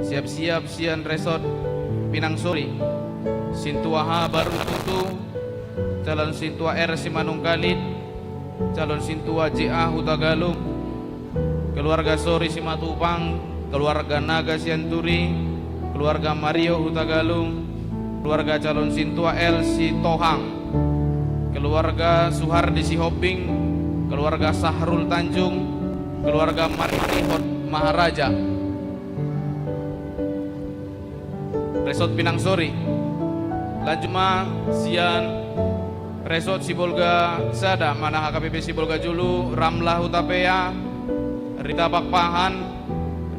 Siap-siap Sian Resort Pinang Sori, Sintua H Baru Tutu, calon Sintua R Simanung Kalit, calon Sintua JA Huta Galung, keluarga Sori Simatupang, keluarga Naga Sianturi, keluarga Mario Huta Galung, keluarga calon Sintua L Sitohang, keluarga Suhardi Sihoping, keluarga Sahrul Tanjung, keluarga Marihot Maharaja, Resort Pinang Sori. Lanjut mah Sian Resort Sibolga Sada, mana HKPP Sibolga Julu, Ramlah Hutapea, Rita Pakpahan,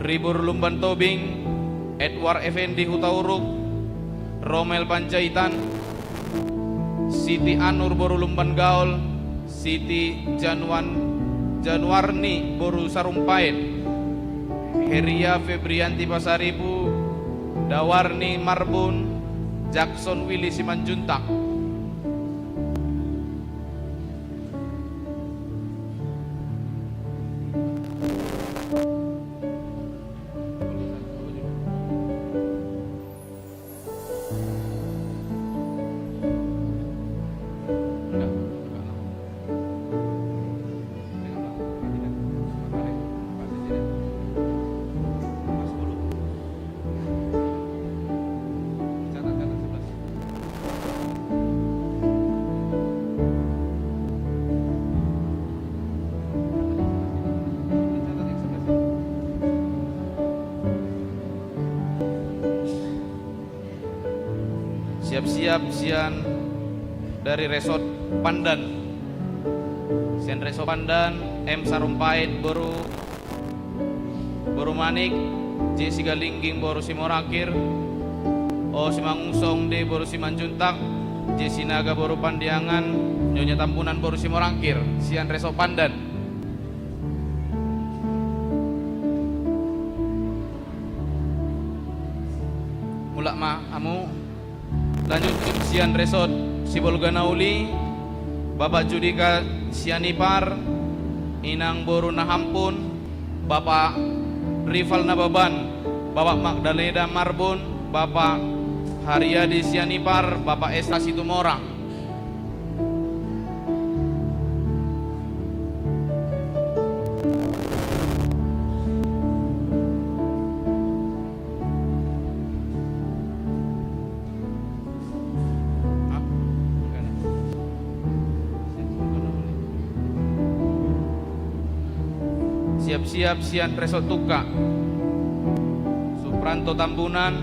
Ribur Lumban Tobing, Edward Effendi Hutauruk, Romel Panjaitan, Siti Anur Boru Lumban Gaul, Siti Januarni Boru Sarumpait, Heria Febrianti Pasaribu, Dawarni Marbun, Jackson Willy Simanjuntak. Siap-siap Sian dari Resort Pandan, Sian Resort Pandan, M Sarumpait Boru Manik, J Sigalingging Boru Simorakir, O Simangungsong D Boru Simanjuntak, J Sinaga Boru Pandiangan, Nyonya Tampunan Boru Simorangkir, Sian Resort Pandan. Mulak mah amu lanjut Sian Resort Sibolga Nauli, Bapak Judika Sianipar, Inang Boru Nahampun, Bapak Rival Nababan, Bapak Magdalena Marbun, Bapak Haryadi Sianipar, Bapak Esa Situmorang. Siap-siap Sian Resort Tuka, Supranto Tambunan,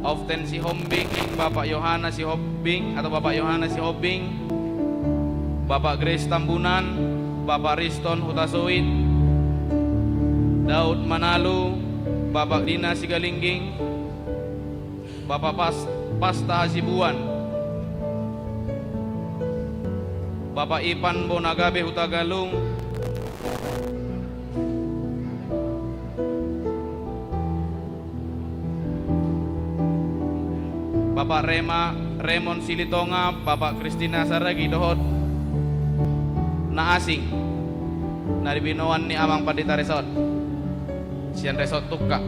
Often si Hombing, Bapak Yohana si Hombing atau Bapak Yohana si Hombing, Bapak Grace Tambunan, Bapak Riston Hutasoit, Daud Manalu, Bapak Dina Sigalingging, Bapak Pasta Hasibuan, Bapak Ipan Bonagabe Hutagalung, Bapak Raymond Silitonga, Bapak Kristina Saragi Dohot na asing na dibinoan ni Amang Pandita Resort sian Resort Tukka.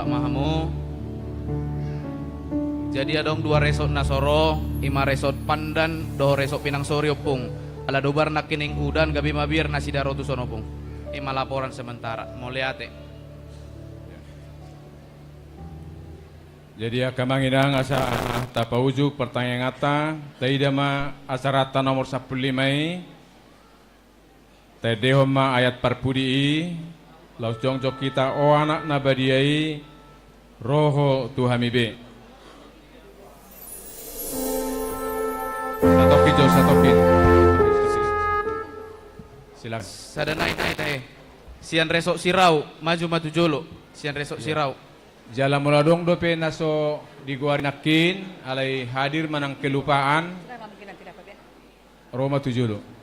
Mahamu. Jadi adong 2 resort Nasoro, 5 resort Pandan, 2 resort Pinang Soryo pung. Ala dobar na kining udan gabi mabir na sidaro tu sono pung. Ima laporan sementara. Moleate. Jadi akamanginang asa tapaujuk pertanyaan ngata taidama asarata nomor 15 tedehoma ayat parpudi laus jongjok kita o anak nabadiai roho tuhamibe satopin silakan Sadanay tae. Sian resok sirau maju jolo. Sian resok sirau. Jala muladong dope naso diguarinakin alai hadir manang kelupaan Roma 7.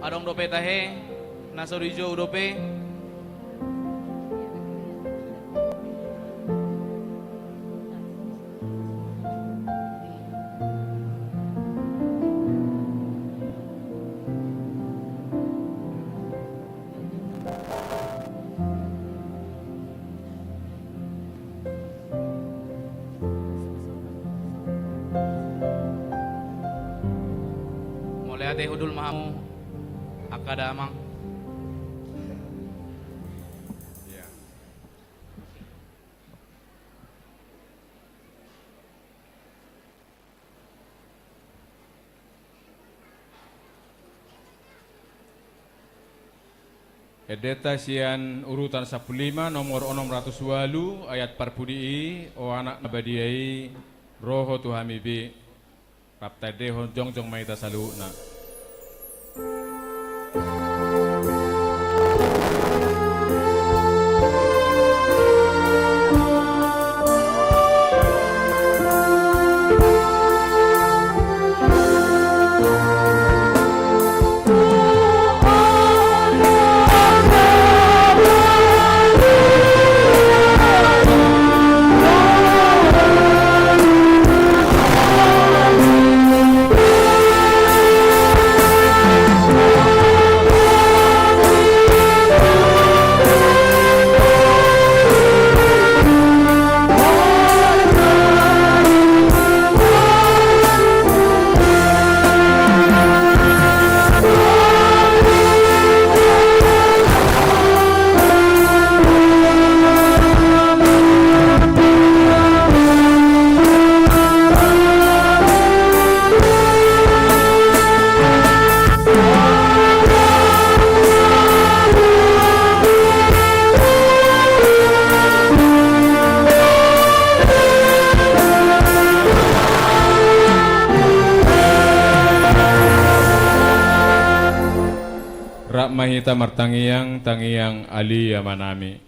Adong dope tahe, naso rijo dope. Mulai ate hudul mahamu. Akada amang. Edeta sian urutan 15 nomor 608 ayat parpudi o anak nabadiai roho tuhamibi kaptade honjong maita saluna. mahita martangiyang tangiyang alia manami.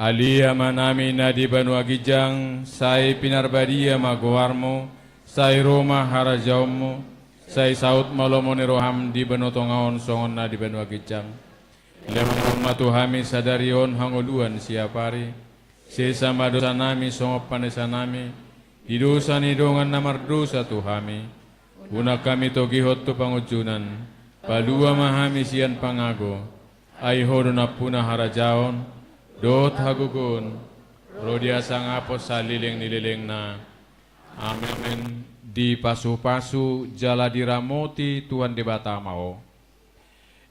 Alia manami na di Banua Gijang, say pinarbadia maguarmo, say Roma harajaumo, say saut malomo ni roham di Banotongaon songon na di Banua Gijang. Lemang matuhami sadarion hanguluan siapari, sesama dosa nami songop panesa nami, hidosa ni dongan namardosa tuhami, una kami togihot tu pangujunan, palua mahami sian pangago, ay hodona puna harajaon, dot hagugun, rodia sangapos sa liling na. Amen. Di pasu-pasu jala diramoti Tuhan debatamao.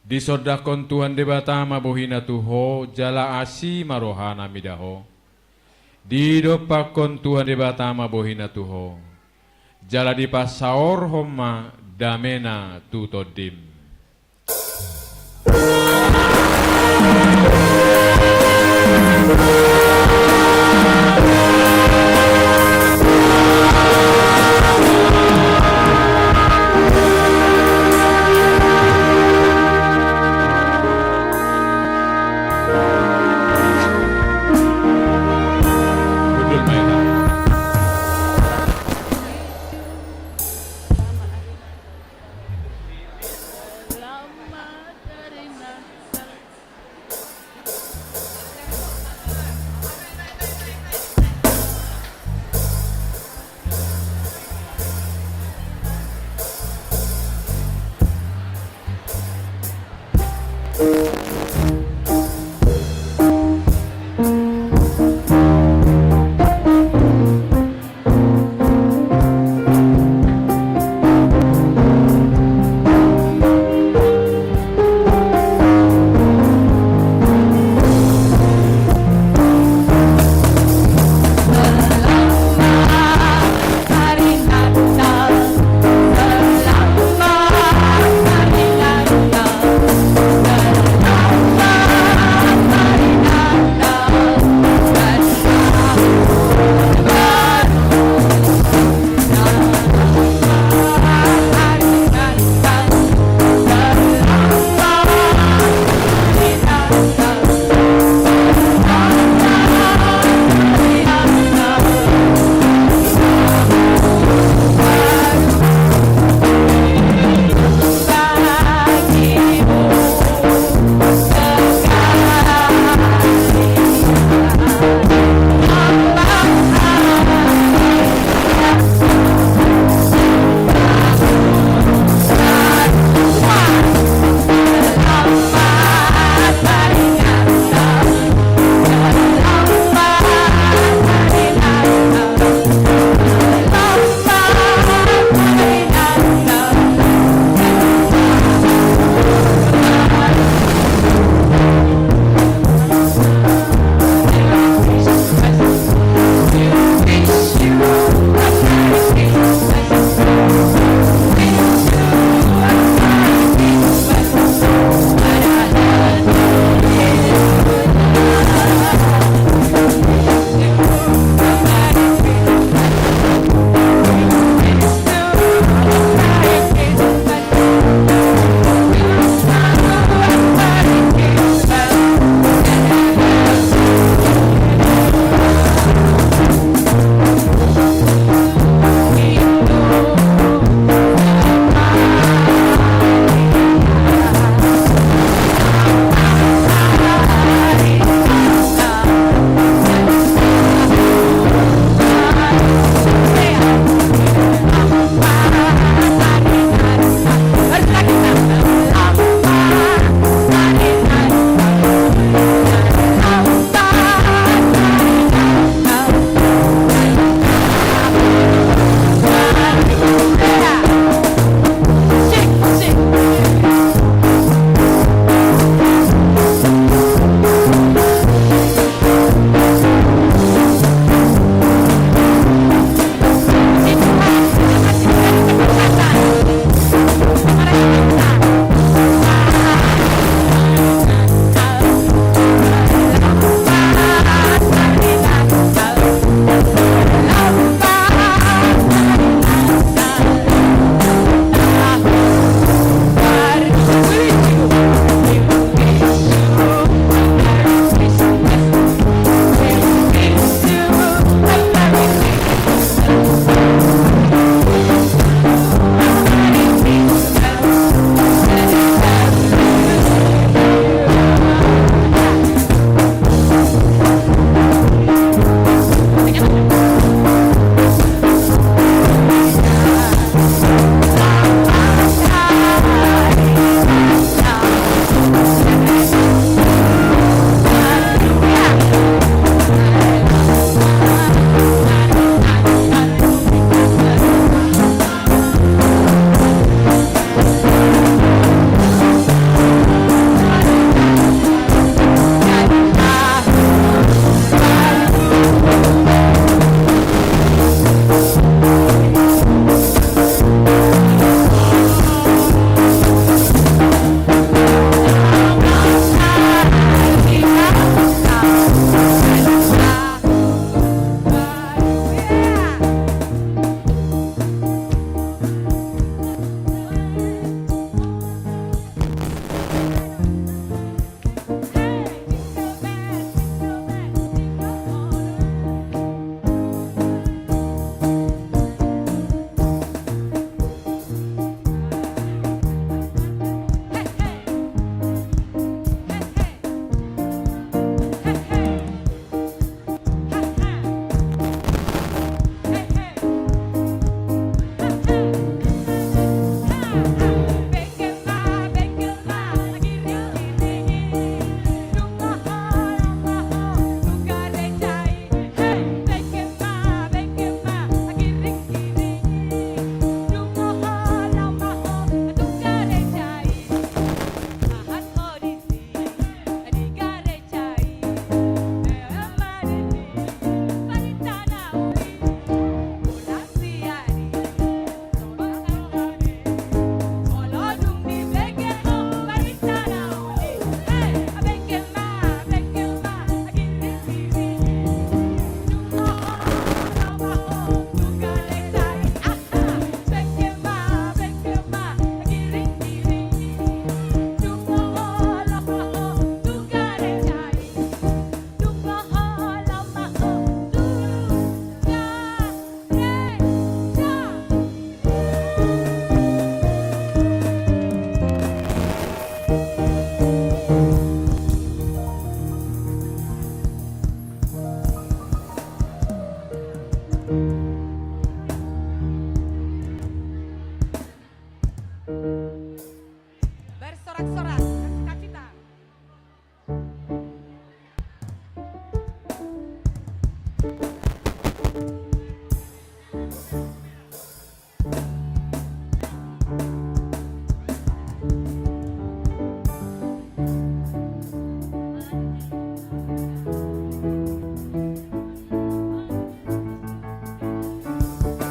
Di sodakon Tuhan debatama bohina tuho jala asi marohana midaho. Di dopakon Tuhan debatama bohina tuho jala di pasaor homa damena tutodim. Selamat dari Natal.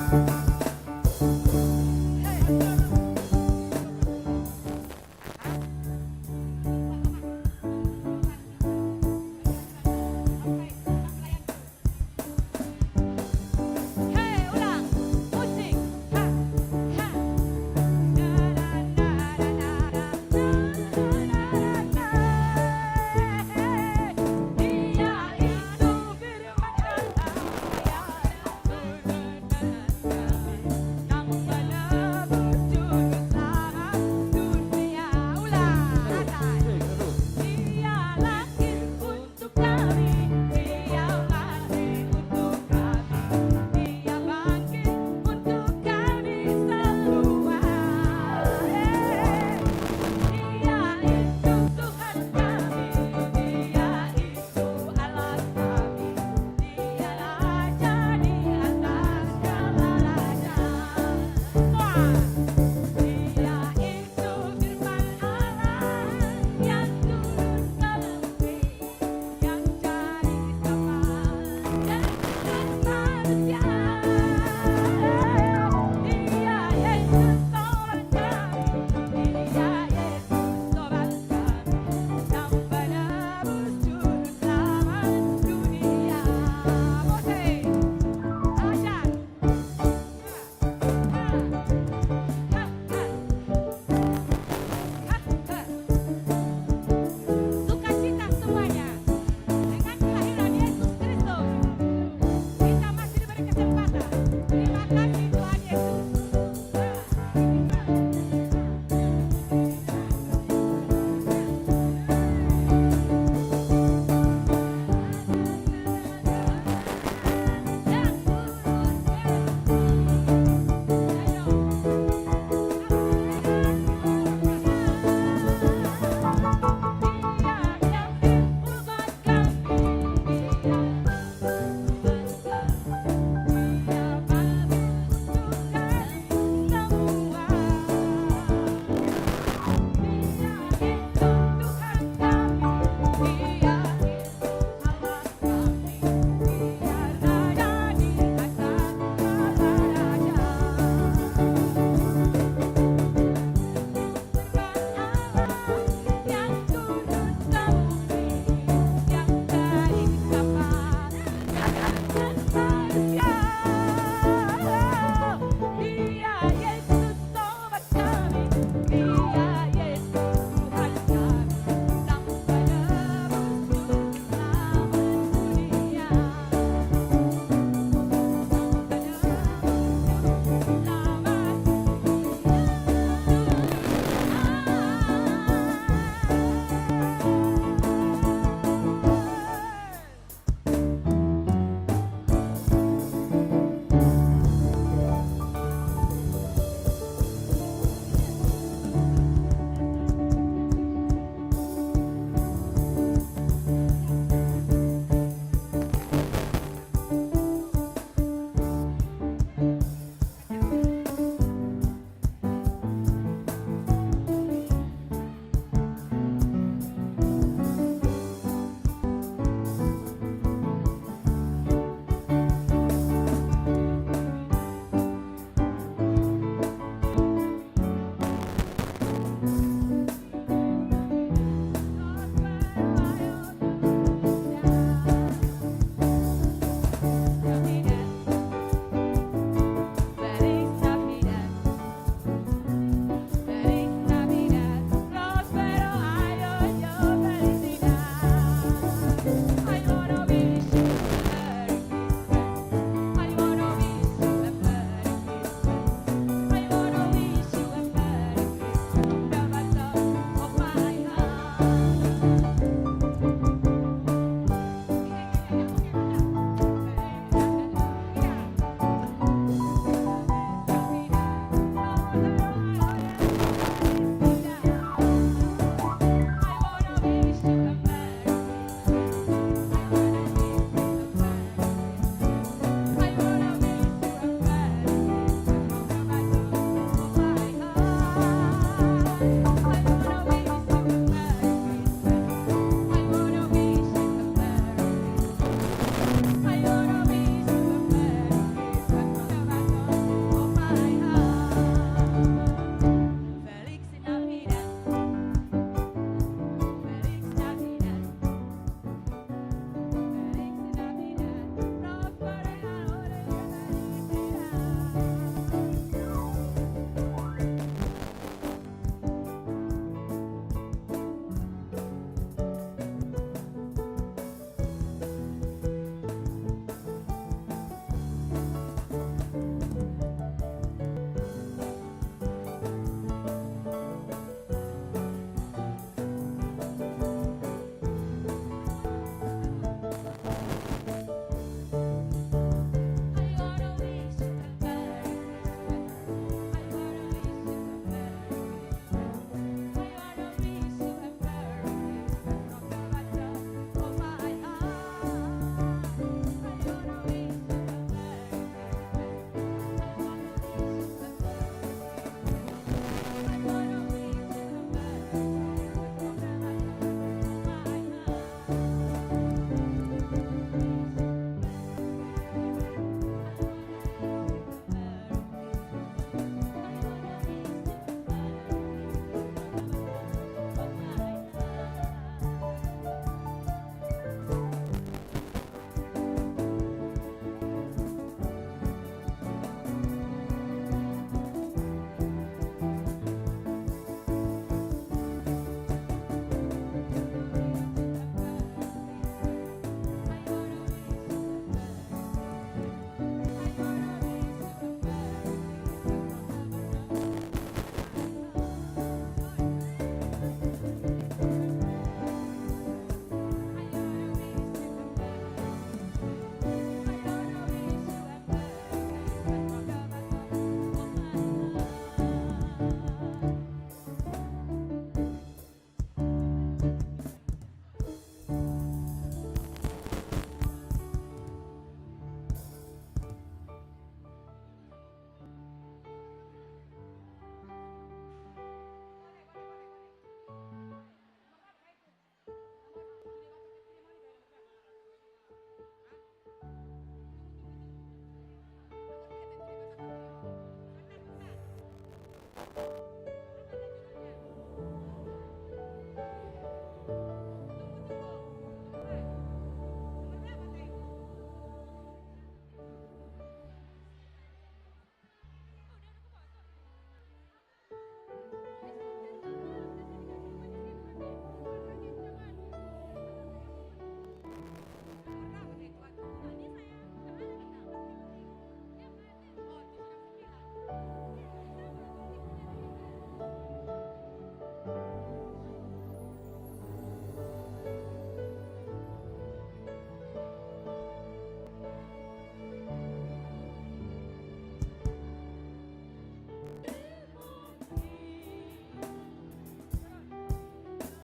Dia itu firman Allah.